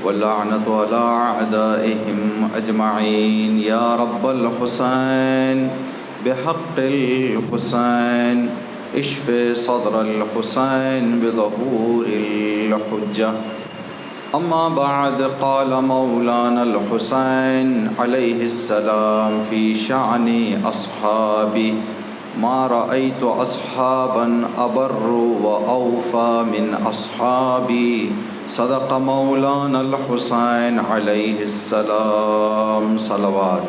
واللعنة على أعدائهم أجمعين. يا رب الحسين بحق الحسين اشف صدر الحسين بظهور الحجة. أما بعد، قال مولانا الحسين عليه السلام في شأن أصحابي: ما رأيت أصحابا أبر وأوفى من أصحابي. صدق مولانا الحسين عليه السلام. صلوات.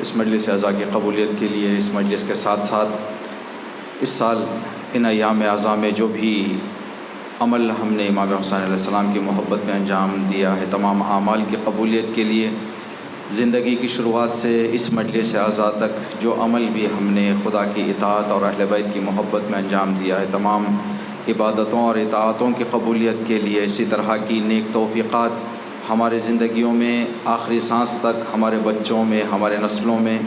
اس مجلس اعزاء کی قبولیت کے لیے اس مجلس کے ساتھ ساتھ اس سال ان ایام اعزاء میں جو بھی عمل ہم نے امام حسین علیہ السلام کی محبت میں انجام دیا ہے، تمام اعمال کی قبولیت کے لیے زندگی کی شروعات سے اس مجلس اعزاء تک جو عمل بھی ہم نے خدا کی اطاعت اور اہل بیت کی محبت میں انجام دیا ہے، تمام عبادتوں اور اطاعتوں کی قبولیت کے لیے اسی طرح کی نیک توفیقات ہمارے زندگیوں میں آخری سانس تک، ہمارے بچوں میں، ہمارے نسلوں میں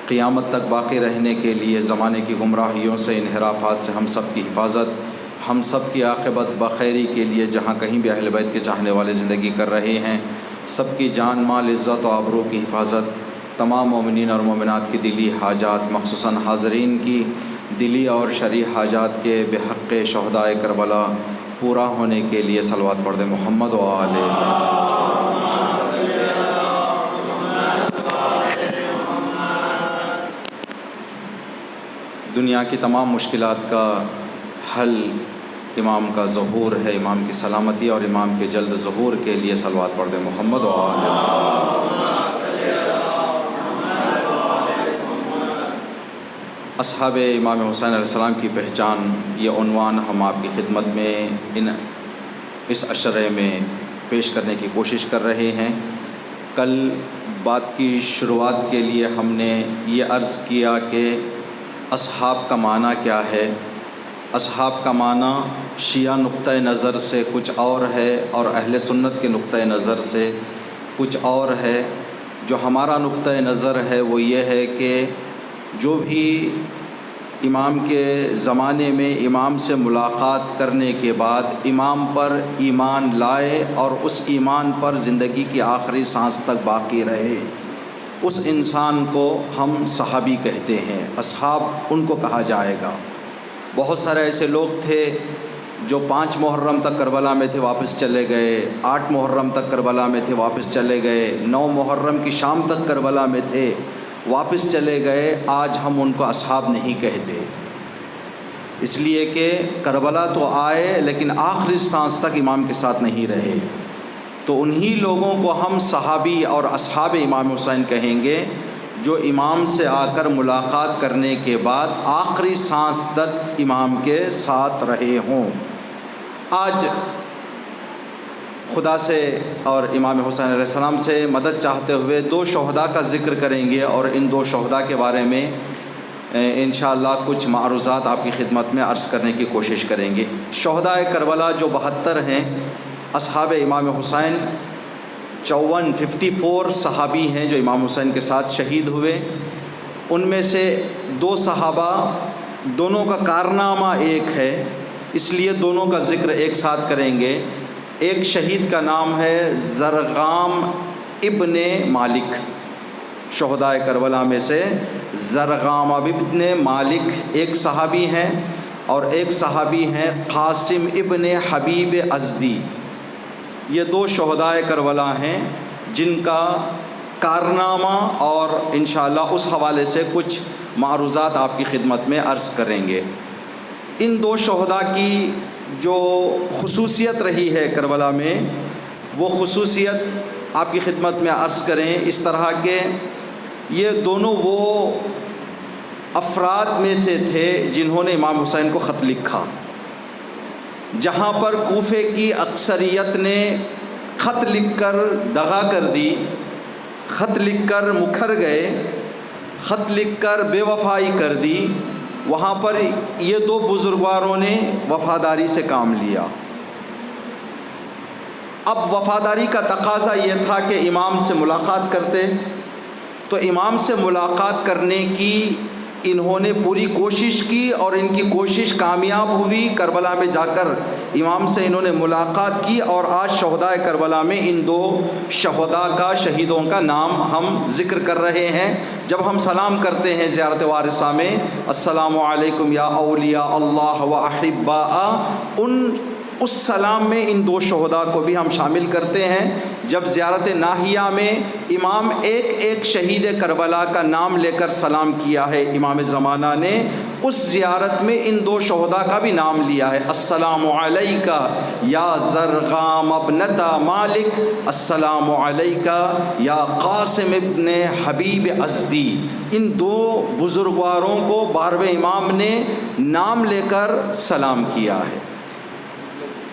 قیامت تک باقی رہنے کے لیے، زمانے کی گمراہیوں سے، انحرافات سے ہم سب کی حفاظت، ہم سب کی عاقبت بخیری کے لیے جہاں کہیں بھی اہل بیت کے چاہنے والے زندگی کر رہے ہیں، سب کی جان مال عزت و آبرو کی حفاظت، تمام مومنین اور مومنات کی دلی حاجات، مخصوصاً حاضرین کی دلی اور شرعی حاجات کے بحق شہدائے کربلا پورا ہونے کے لیے صلوات پڑھ دیں محمد و آلہ دنیا کی تمام مشکلات کا حل امام کا ظہور ہے، امام کی سلامتی اور امام کے جلد ظہور کے لیے صلوات پڑھ دیں محمد و آلہ. اصحاب امام حسین علیہ السلام کی پہچان، یہ عنوان ہم آپ کی خدمت میں اس عشرے میں پیش کرنے کی کوشش کر رہے ہیں. کل بات کی شروعات کے لیے ہم نے یہ عرض کیا کہ اصحاب کا معنی کیا ہے. اصحاب کا معنی شیعہ نقطۂ نظر سے کچھ اور ہے اور اہل سنت کے نقطۂ نظر سے کچھ اور ہے. جو ہمارا نقطۂ نظر ہے وہ یہ ہے کہ جو بھی امام کے زمانے میں امام سے ملاقات کرنے کے بعد امام پر ایمان لائے اور اس ایمان پر زندگی کی آخری سانس تک باقی رہے، اس انسان کو ہم صحابی کہتے ہیں. اصحاب ان کو کہا جائے گا. بہت سارے ایسے لوگ تھے جو 5 محرم تک کربلا میں تھے، واپس چلے گئے، 8 محرم تک کربلا میں تھے، واپس چلے گئے، 9 محرم کی شام تک کربلا میں تھے، واپس چلے گئے. آج ہم ان کو اصحاب نہیں کہتے، اس لیے کہ کربلا تو آئے لیکن آخری سانس تک امام کے ساتھ نہیں رہے. تو انہی لوگوں کو ہم صحابی اور اصحاب امام حسین کہیں گے جو امام سے آ کر ملاقات کرنے کے بعد آخری سانس تک امام کے ساتھ رہے ہوں. آج خدا سے اور امام حسین علیہ السلام سے مدد چاہتے ہوئے 2 شہداء کا ذکر کریں گے اور ان 2 شہداء کے بارے میں انشاءاللہ کچھ معروضات آپ کی خدمت میں عرض کرنے کی کوشش کریں گے. شہداء کربلا جو 72 ہیں، اصحاب امام حسین 54 صحابی ہیں جو امام حسین کے ساتھ شہید ہوئے. ان میں سے 2 صحابہ، دونوں کا کارنامہ ایک ہے، اس لیے دونوں کا ذکر ایک ساتھ کریں گے. ایک شہید کا نام ہے زرغام ابن مالک. شہداء کربلا میں سے زرغام ابن مالک ایک صحابی ہیں، اور ایک صحابی ہیں قاسم ابن حبیب ازدی. یہ 2 شہداء کربلا ہیں جن کا کارنامہ اور انشاءاللہ اس حوالے سے کچھ معروضات آپ کی خدمت میں عرض کریں گے. ان 2 شہداء کی جو خصوصیت رہی ہے کربلا میں، وہ خصوصیت آپ کی خدمت میں عرض کریں اس طرح کہ یہ دونوں وہ افراد میں سے تھے جنہوں نے امام حسین کو خط لکھا. جہاں پر کوفے کی اکثریت نے خط لکھ کر دغا کر دی، خط لکھ کر مکر گئے، خط لکھ کر بے وفائی کر دی، وہاں پر یہ 2 بزرگواروں نے وفاداری سے کام لیا. اب وفاداری کا تقاضا یہ تھا کہ امام سے ملاقات کرتے، تو امام سے ملاقات کرنے کی انہوں نے پوری کوشش کی اور ان کی کوشش کامیاب ہوئی. کربلا میں جا کر امام سے انہوں نے ملاقات کی اور آج شہداء کربلا میں ان 2 شہداء کا، شہیدوں کا نام ہم ذکر کر رہے ہیں. جب ہم سلام کرتے ہیں زیارت وارثہ میں، السلام علیکم یا اولیاء اللہ و احباء، اس سلام میں ان 2 شہداء کو بھی ہم شامل کرتے ہیں. جب زیارت ناہیہ میں امام ایک شہید کربلا کا نام لے کر سلام کیا ہے امام زمانہ نے، اس زیارت میں ان 2 شہداء کا بھی نام لیا ہے. السلام علیکہ یا زرغام ابنۃ مالک، السلام علیکہ یا قاسم ابن حبیب ازدی. ان 2 بزرگواروں کو 12ویں امام نے نام لے کر سلام کیا ہے.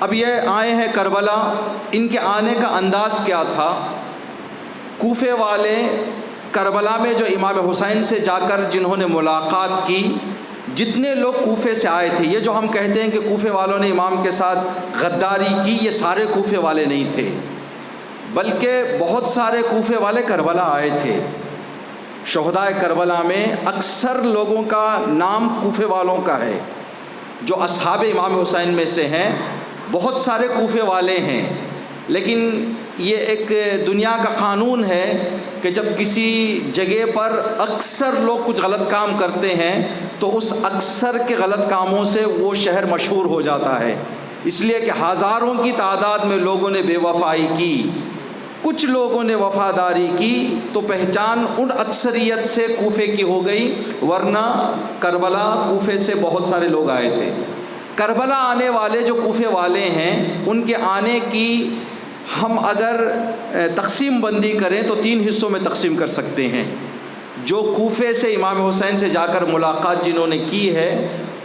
اب یہ آئے ہیں کربلا. ان کے آنے کا انداز کیا تھا؟ کوفے والے کربلا میں جو امام حسین سے جا کر جنہوں نے ملاقات کی، جتنے لوگ کوفے سے آئے تھے، یہ جو ہم کہتے ہیں کہ کوفے والوں نے امام کے ساتھ غداری کی، یہ سارے کوفے والے نہیں تھے، بلکہ بہت سارے کوفے والے کربلا آئے تھے. شہداء کربلا میں اکثر لوگوں کا نام کوفے والوں کا ہے. جو اصحاب امام حسین میں سے ہیں بہت سارے کوفے والے ہیں، لیکن یہ ایک دنیا کا قانون ہے کہ جب کسی جگہ پر اکثر لوگ کچھ غلط کام کرتے ہیں تو اس اکثر کے غلط کاموں سے وہ شہر مشہور ہو جاتا ہے. اس لیے کہ ہزاروں کی تعداد میں لوگوں نے بے وفائی کی، کچھ لوگوں نے وفاداری کی، تو پہچان ان اکثریت سے کوفے کی ہو گئی، ورنہ کربلا کوفے سے بہت سارے لوگ آئے تھے. کربلا آنے والے جو کوفے والے ہیں، ان کے آنے کی ہم اگر تقسیم بندی کریں تو 3 حصوں میں تقسیم کر سکتے ہیں. جو کوفے سے امام حسین سے جا کر ملاقات جنہوں نے کی ہے،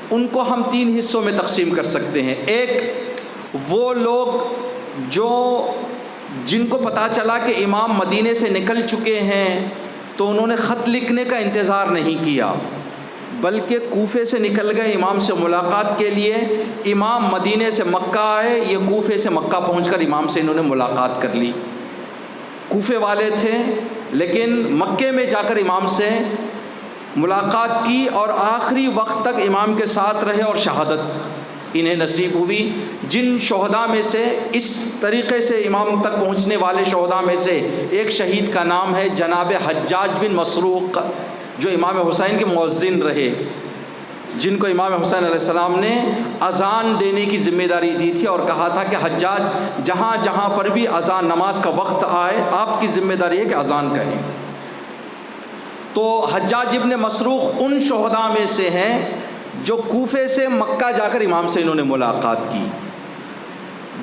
ان کو ہم 3 حصوں میں تقسیم کر سکتے ہیں. ایک وہ لوگ جن کو پتہ چلا کہ امام مدینے سے نکل چکے ہیں تو انہوں نے خط لکھنے کا انتظار نہیں کیا، بلکہ کوفے سے نکل گئے امام سے ملاقات کے لیے. امام مدینے سے مکہ آئے، یہ کوفے سے مکہ پہنچ کر امام سے انہوں نے ملاقات کر لی. کوفے والے تھے لیکن مکے میں جا کر امام سے ملاقات کی اور آخری وقت تک امام کے ساتھ رہے اور شہادت انہیں نصیب ہوئی. جن شہداء میں سے اس طریقے سے امام تک پہنچنے والے شہداء میں سے ایک شہید کا نام ہے جناب حجاج بن مسروق، جو امام حسین کے مؤذن رہے، جن کو امام حسین علیہ السلام نے اذان دینے کی ذمہ داری دی تھی اور کہا تھا کہ حجاج جہاں جہاں پر بھی اذان نماز کا وقت آئے آپ کی ذمہ داری ہے کہ اذان کہیں. تو حجاج ابن مسروق ان شہداء میں سے ہیں جو کوفے سے مکہ جا کر امام سے انہوں نے ملاقات کی.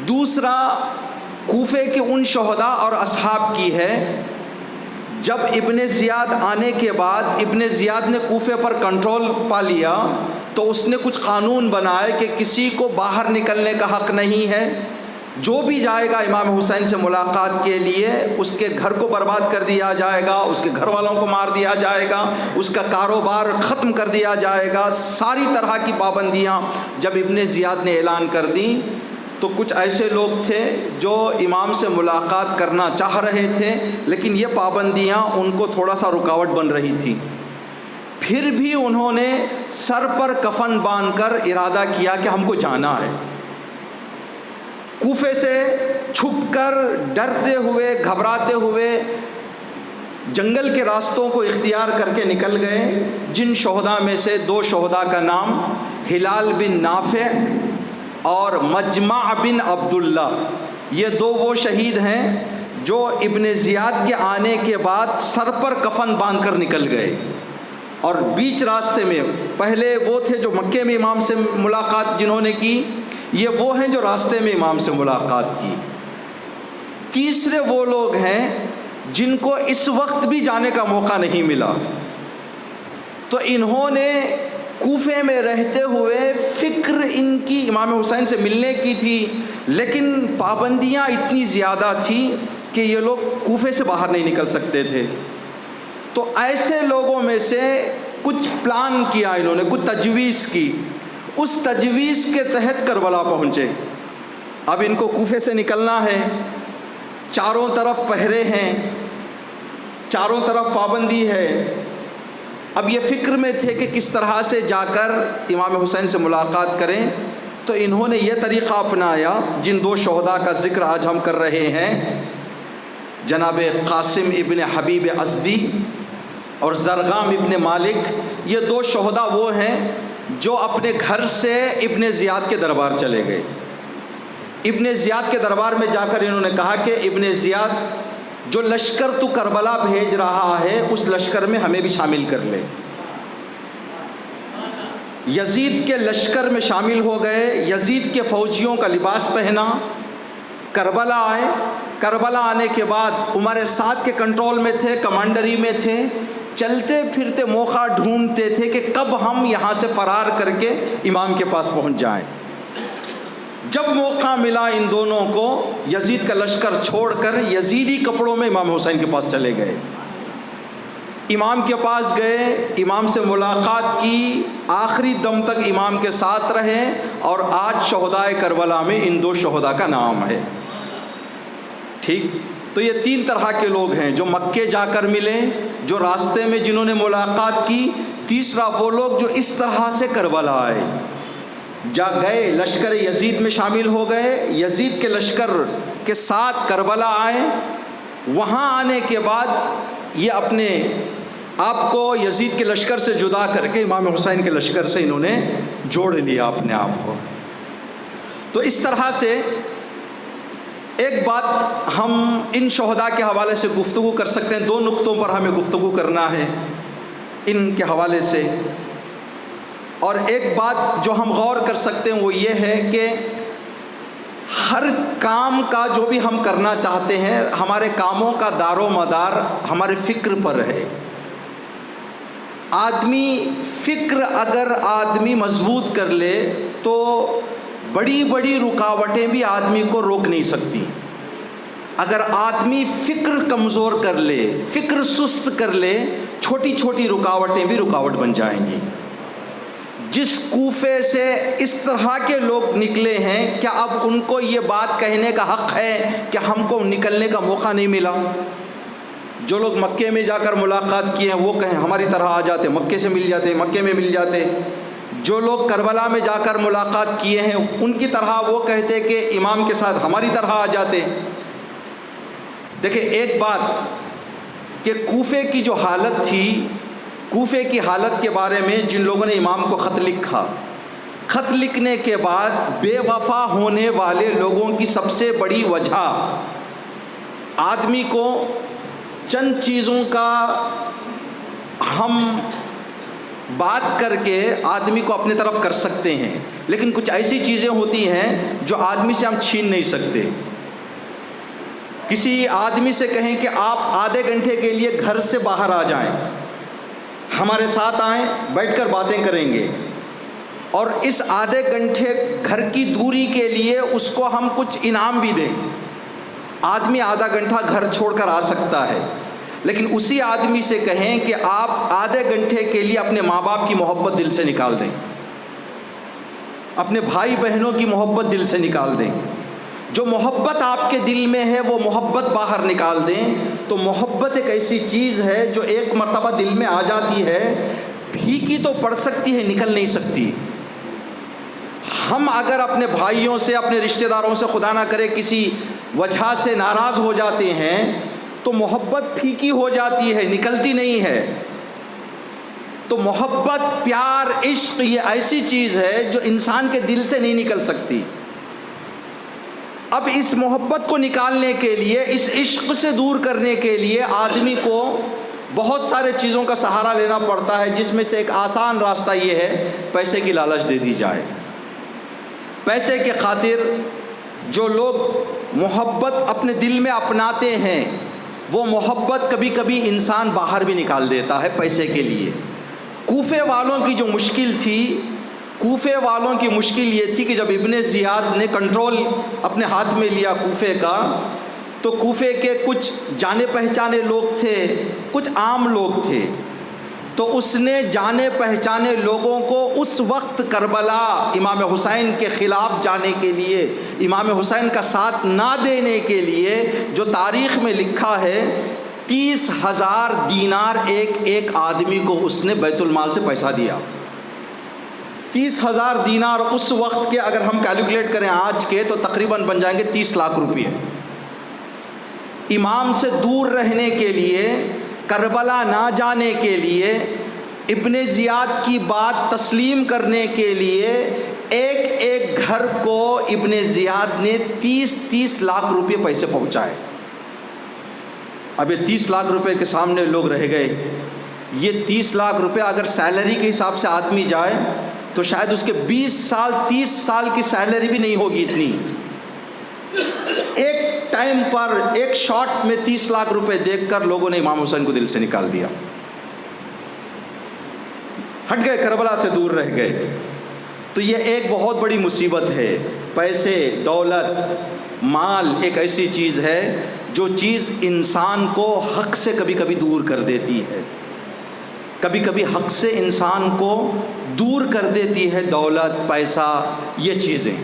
دوسرا کوفے کے ان شہداء اور اصحاب کی ہے جب ابن زیاد آنے کے بعد ابن زیاد نے کوفے پر کنٹرول پا لیا تو اس نے کچھ قانون بنائے کہ کسی کو باہر نکلنے کا حق نہیں ہے. جو بھی جائے گا امام حسین سے ملاقات کے لیے اس کے گھر کو برباد کر دیا جائے گا، اس کے گھر والوں کو مار دیا جائے گا، اس کا کاروبار ختم کر دیا جائے گا. ساری طرح کی پابندیاں جب ابن زیاد نے اعلان کر دیں تو کچھ ایسے لوگ تھے جو امام سے ملاقات کرنا چاہ رہے تھے، لیکن یہ پابندیاں ان کو تھوڑا سا رکاوٹ بن رہی تھی. پھر بھی انہوں نے سر پر کفن باندھ کر ارادہ کیا کہ ہم کو جانا ہے. کوفے سے چھپ کر ڈرتے ہوئے گھبراتے ہوئے جنگل کے راستوں کو اختیار کر کے نکل گئے. جن شہداء میں سے 2 شہداء کا نام ہلال بن نافع اور مجمع بن عبداللہ، یہ 2 وہ شہید ہیں جو ابن زیاد کے آنے کے بعد سر پر کفن باندھ کر نکل گئے. اور بیچ راستے میں پہلے وہ تھے جو مکے میں امام سے ملاقات جنہوں نے کی، یہ وہ ہیں جو راستے میں امام سے ملاقات کی. تیسرے وہ لوگ ہیں جن کو اس وقت بھی جانے کا موقع نہیں ملا. تو انہوں نے کوفے میں رہتے ہوئے فکر ان کی امام حسین سے ملنے کی تھی، لیکن پابندیاں اتنی زیادہ تھیں کہ یہ لوگ کوفے سے باہر نہیں نکل سکتے تھے. تو ایسے لوگوں میں سے کچھ پلان کیا انہوں نے، کچھ تجویز کی. اس تجویز کے تحت کربلا پہنچے. اب ان کو کوفے سے نکلنا ہے، چاروں طرف پہرے ہیں، چاروں طرف پابندی ہے. اب یہ فکر میں تھے کہ کس طرح سے جا کر امام حسین سے ملاقات کریں، تو انہوں نے یہ طریقہ اپنایا جن دو شہداء کا ذکر آج ہم کر رہے ہیں، جناب قاسم ابن حبیب ازدی اور زرغام ابن مالک۔ یہ دو شہداء وہ ہیں جو اپنے گھر سے ابن زیاد کے دربار چلے گئے۔ ابن زیاد کے دربار میں جا کر انہوں نے کہا کہ ابن زیاد، جو لشکر تو کربلا بھیج رہا ہے اس لشکر میں ہمیں بھی شامل کر لے۔ یزید کے لشکر میں شامل ہو گئے، یزید کے فوجیوں کا لباس پہنا، کربلا آئے۔ کربلا آنے کے بعد عمر سعد کے کنٹرول میں تھے، کمانڈری میں تھے، چلتے پھرتے موقع ڈھونڈتے تھے کہ کب ہم یہاں سے فرار کر کے امام کے پاس پہنچ جائیں۔ جب موقع ملا ان دونوں کو، یزید کا لشکر چھوڑ کر یزیدی کپڑوں میں امام حسین کے پاس چلے گئے۔ امام کے پاس گئے، امام سے ملاقات کی، آخری دم تک امام کے ساتھ رہے، اور آج شہدائے کربلا میں ان دو شہداء کا نام ہے۔ ٹھیک، تو یہ تین طرح کے لوگ ہیں، جو مکے جا کر ملے، جو راستے میں جنہوں نے ملاقات کی، تیسرا وہ لوگ جو اس طرح سے کربلا آئے، جا گئے لشکر یزید میں شامل ہو گئے، یزید کے لشکر کے ساتھ کربلا آئے، وہاں آنے کے بعد یہ اپنے آپ کو یزید کے لشکر سے جدا کر کے امام حسین کے لشکر سے انہوں نے جوڑ لیا اپنے آپ کو۔ تو اس طرح سے ایک بات ہم ان شہداء کے حوالے سے گفتگو کر سکتے ہیں، دو نقطوں پر ہمیں گفتگو کرنا ہے ان کے حوالے سے، اور ایک بات جو ہم غور کر سکتے ہیں وہ یہ ہے کہ ہر کام کا جو بھی ہم کرنا چاہتے ہیں، ہمارے کاموں کا دار و مدار ہمارے فکر پر ہے۔ فکر اگر آدمی مضبوط کر لے تو بڑی بڑی رکاوٹیں بھی آدمی کو روک نہیں سکتی۔ اگر آدمی فکر کمزور کر لے، فکر سست کر لے، چھوٹی چھوٹی رکاوٹیں بھی رکاوٹ بن جائیں گی۔ جس کوفے سے اس طرح کے لوگ نکلے ہیں، کیا اب ان کو یہ بات کہنے کا حق ہے کہ ہم کو نکلنے کا موقع نہیں ملا؟ جو لوگ مکے میں جا کر ملاقات کیے ہیں وہ کہیں ہماری طرح آ جاتے، مکے سے مل جاتے، مکے میں مل جاتے۔ جو لوگ کربلا میں جا کر ملاقات کیے ہیں ان کی طرح وہ کہتے کہ امام کے ساتھ ہماری طرح آ جاتے۔ دیکھیں ایک بات کہ کوفے کی جو حالت تھی، کوفے کی حالت کے بارے میں جن لوگوں نے امام کو خط لکھا، خط لکھنے کے بعد بے وفا ہونے والے لوگوں کی سب سے بڑی وجہ، آدمی کو چند چیزوں کا ہم بات کر کے آدمی کو اپنے طرف کر سکتے ہیں، لیکن کچھ ایسی چیزیں ہوتی ہیں جو آدمی سے ہم چھین نہیں سکتے۔ کسی آدمی سے کہیں کہ آپ آدھے گھنٹے کے لیے گھر سے باہر آ جائیں، ہمارے ساتھ آئیں، بیٹھ کر باتیں کریں گے، اور اس آدھے گھنٹے گھر کی دوری کے لیے اس کو ہم کچھ انعام بھی دیں، آدمی آدھا گھنٹہ گھر چھوڑ کر آ سکتا ہے۔ لیکن اسی آدمی سے کہیں کہ آپ آدھے گھنٹے کے لیے اپنے ماں باپ کی محبت دل سے نکال دیں، اپنے بھائی بہنوں کی محبت دل سے نکال دیں، جو محبت آپ کے دل میں ہے وہ محبت باہر نکال دیں۔ تو محبت ایک ایسی چیز ہے جو ایک مرتبہ دل میں آ جاتی ہے، پھیکی تو پڑ سکتی ہے، نکل نہیں سکتی۔ ہم اگر اپنے بھائیوں سے، اپنے رشتہ داروں سے خدا نہ کرے کسی وجہ سے ناراض ہو جاتے ہیں تو محبت پھیکی ہو جاتی ہے، نکلتی نہیں ہے۔ تو محبت، پیار، عشق یہ ایسی چیز ہے جو انسان کے دل سے نہیں نکل سکتی۔ اب اس محبت کو نکالنے کے لیے، اس عشق سے دور کرنے کے لیے آدمی کو بہت سارے چیزوں کا سہارا لینا پڑتا ہے، جس میں سے ایک آسان راستہ یہ ہے پیسے کی لالچ دے دی جائے۔ پیسے کے خاطر جو لوگ محبت اپنے دل میں اپناتے ہیں، وہ محبت کبھی کبھی انسان باہر بھی نکال دیتا ہے پیسے کے لیے۔ کوفے والوں کی جو مشکل تھی، کوفے والوں کی مشکل یہ تھی کہ جب ابن زیاد نے کنٹرول اپنے ہاتھ میں لیا کوفے کا، تو کوفے کے کچھ جانے پہچانے لوگ تھے، کچھ عام لوگ تھے، تو اس نے جانے پہچانے لوگوں کو اس وقت کربلا امام حسین کے خلاف جانے کے لیے، امام حسین کا ساتھ نہ دینے کے لیے، جو تاریخ میں لکھا ہے 30,000 دینار ایک آدمی کو اس نے بیت المال سے پیسہ دیا. 30,000 دینار اس وقت کے اگر ہم کیلکولیٹ کریں آج کے تو تقریباً بن جائیں گے 30 لاکھ روپئے. امام سے دور رہنے کے لیے، کربلا نہ جانے کے لیے، ابن زیاد کی بات تسلیم کرنے کے لیے ایک گھر کو ابن زیاد نے 30 لاکھ روپئے پیسے پہنچائے. اب یہ 30 لاکھ روپے کے سامنے لوگ رہ گئے. یہ 30 لاکھ روپے اگر سیلری کے حساب سے آدمی جائے تو شاید اس کے 20 سال 30 سال کی سیلری بھی نہیں ہوگی اتنی. ایک ٹائم پر ایک شاٹ میں 30 لاکھ روپے دیکھ کر لوگوں نے امام حسین کو دل سے نکال دیا، ہٹ گئے، کربلا سے دور رہ گئے. تو یہ ایک بہت بڑی مصیبت ہے. پیسے، دولت، مال ایک ایسی چیز ہے جو چیز انسان کو حق سے کبھی کبھی دور کر دیتی ہے. کبھی کبھی حق سے انسان کو دور کر دیتی ہے دولت، پیسہ، یہ چیزیں.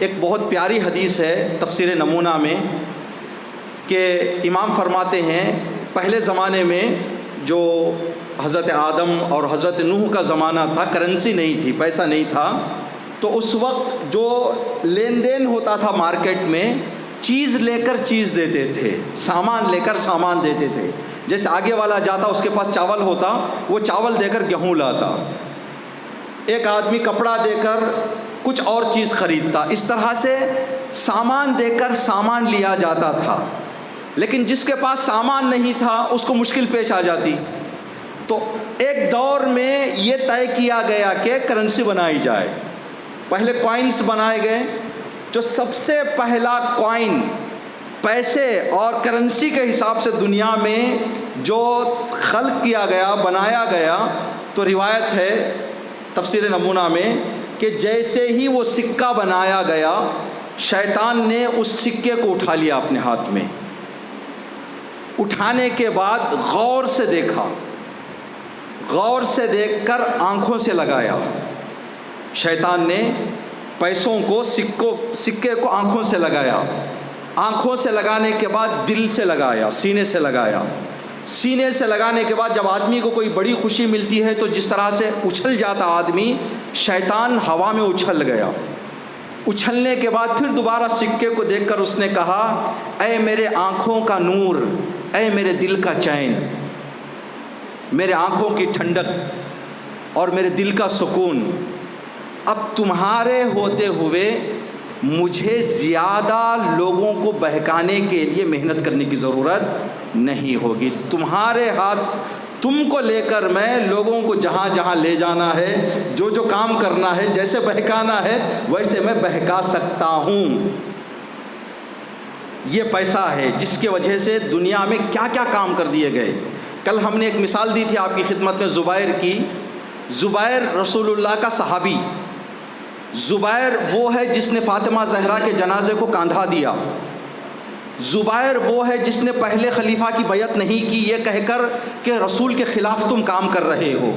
ایک بہت پیاری حدیث ہے تفسیر نمونہ میں کہ امام فرماتے ہیں پہلے زمانے میں جو حضرت آدم اور حضرت نوح کا زمانہ تھا، کرنسی نہیں تھی، پیسہ نہیں تھا، تو اس وقت جو لین دین ہوتا تھا مارکیٹ میں، چیز لے کر چیز دیتے تھے، سامان لے کر سامان دیتے تھے. جیسے آگے والا جاتا اس کے پاس چاول ہوتا، وہ چاول دے کر گیہوں لاتا. ایک آدمی کپڑا دے کر کچھ اور چیز خریدتا. اس طرح سے سامان دے کر سامان لیا جاتا تھا. لیکن جس کے پاس سامان نہیں تھا اس کو مشکل پیش آ جاتی. تو ایک دور میں یہ طے کیا گیا کہ کرنسی بنائی جائے. پہلے کوائنس بنائے گئے. جو سب سے پہلا کوائن پیسے اور کرنسی کے حساب سے دنیا میں جو خلق کیا گیا، بنایا گیا، تو روایت ہے تفسیر نمونہ میں کہ جیسے ہی وہ سکہ بنایا گیا، شیطان نے اس سکے کو اٹھا لیا اپنے ہاتھ میں. اٹھانے کے بعد غور سے دیکھا، غور سے دیکھ کر آنکھوں سے لگایا. شیطان نے پیسوں کو، سکے کو آنکھوں سے لگایا. آنکھوں سے لگانے کے بعد دل سے لگایا، سینے سے لگایا. سینے سے لگانے کے بعد جب آدمی کو کوئی بڑی خوشی ملتی ہے تو جس طرح سے اچھل جاتا آدمی، شیطان ہوا میں اچھل گیا. اچھلنے کے بعد پھر دوبارہ سکے کو دیکھ کر اس نے کہا، اے میرے آنکھوں کا نور، اے میرے دل کا چین، میرے آنکھوں کی ٹھنڈک اور میرے دل کا سکون، اب تمہارے ہوتے ہوئے مجھے زیادہ لوگوں کو بہکانے کے لیے محنت کرنے کی ضرورت نہیں ہوگی. تمہارے ہاتھ، تم کو لے کر میں لوگوں کو جہاں جہاں لے جانا ہے، جو جو کام کرنا ہے، جیسے بہکانا ہے ویسے میں بہکا سکتا ہوں. یہ پیسہ ہے جس کی وجہ سے دنیا میں کیا کیا کام کر دیے گئے. کل ہم نے ایک مثال دی تھی آپ کی خدمت میں زبیر کی. زبیر رسول اللہ کا صحابی. زبیر وہ ہے جس نے فاطمہ زہرا کے جنازے کو کاندھا دیا. زبیر وہ ہے جس نے پہلے خلیفہ کی بیعت نہیں کی یہ کہہ کر کہ رسول کے خلاف تم کام کر رہے ہو.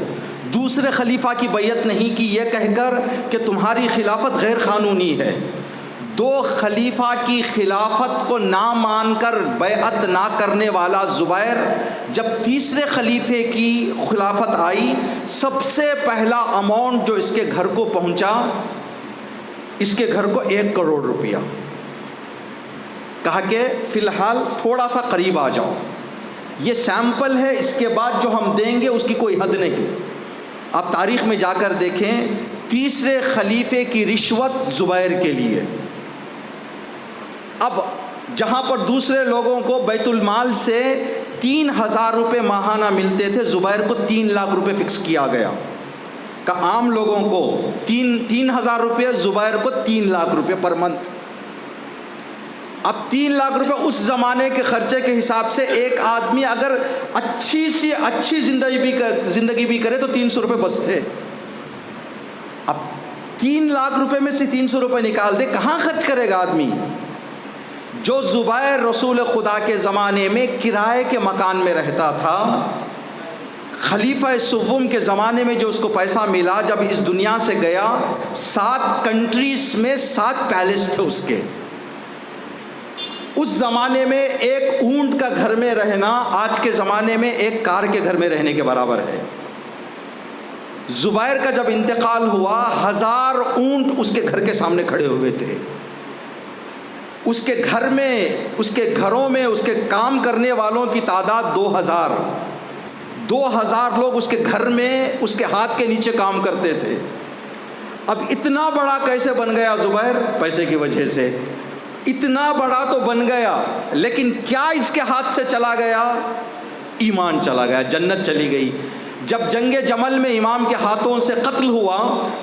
دوسرے خلیفہ کی بیعت نہیں کی یہ کہہ کر کہ تمہاری خلافت غیر قانونی ہے. دو خلیفہ کی خلافت کو نہ مان کر بیعت نہ کرنے والا زبیر جب تیسرے خلیفے کی خلافت آئی، سب سے پہلا اماؤنٹ جو اس کے گھر کو پہنچا، اس کے گھر کو 1 کروڑ روپیہ. کہا کہ فی الحال تھوڑا سا قریب آ جاؤ، یہ سیمپل ہے، اس کے بعد جو ہم دیں گے اس کی کوئی حد نہیں. آپ تاریخ میں جا کر دیکھیں، تیسرے خلیفے کی رشوت زبیر کے لیے. اب جہاں پر دوسرے لوگوں کو بیت المال سے 3,000 روپے ماہانہ ملتے تھے، زبیر کو 3 لاکھ روپے فکس کیا گیا. کہ عام لوگوں کو 3,000 روپے، زبیر کو 3 لاکھ روپے پر منتھ. اب 3 لاکھ روپے اس زمانے کے خرچے کے حساب سے ایک آدمی اگر اچھی سی اچھی زندگی بھی کرے تو 300 روپے بچتے. اب 3 لاکھ روپے میں سے 300 روپے نکال دے، کہاں خرچ کرے گا آدمی؟ جو زبیر رسول خدا کے زمانے میں کرائے کے مکان میں رہتا تھا، خلیفہ سوم کے زمانے میں جو اس کو پیسہ ملا، جب اس دنیا سے گیا 7 کنٹریز میں 7 پیلس تھے اس کے. اس زمانے میں ایک اونٹ کا گھر میں رہنا آج کے زمانے میں ایک کار کے گھر میں رہنے کے برابر ہے۔ زبیر کا جب انتقال ہوا 1000 اونٹ اس کے گھر کے سامنے کھڑے ہوئے تھے۔ اس کے گھر میں، اس کے گھروں میں اس کے کام کرنے والوں کی تعداد 2000 لوگ اس کے گھر میں اس کے ہاتھ کے نیچے کام کرتے تھے۔ اب اتنا بڑا کیسے بن گیا زبیر؟ پیسے کی وجہ سے۔ اتنا بڑا تو بن گیا، لیکن کیا اس کے ہاتھ سے چلا گیا؟ ایمان چلا گیا، جنت چلی گئی۔ جب جنگ جمل میں امام کے ہاتھوں سے قتل ہوا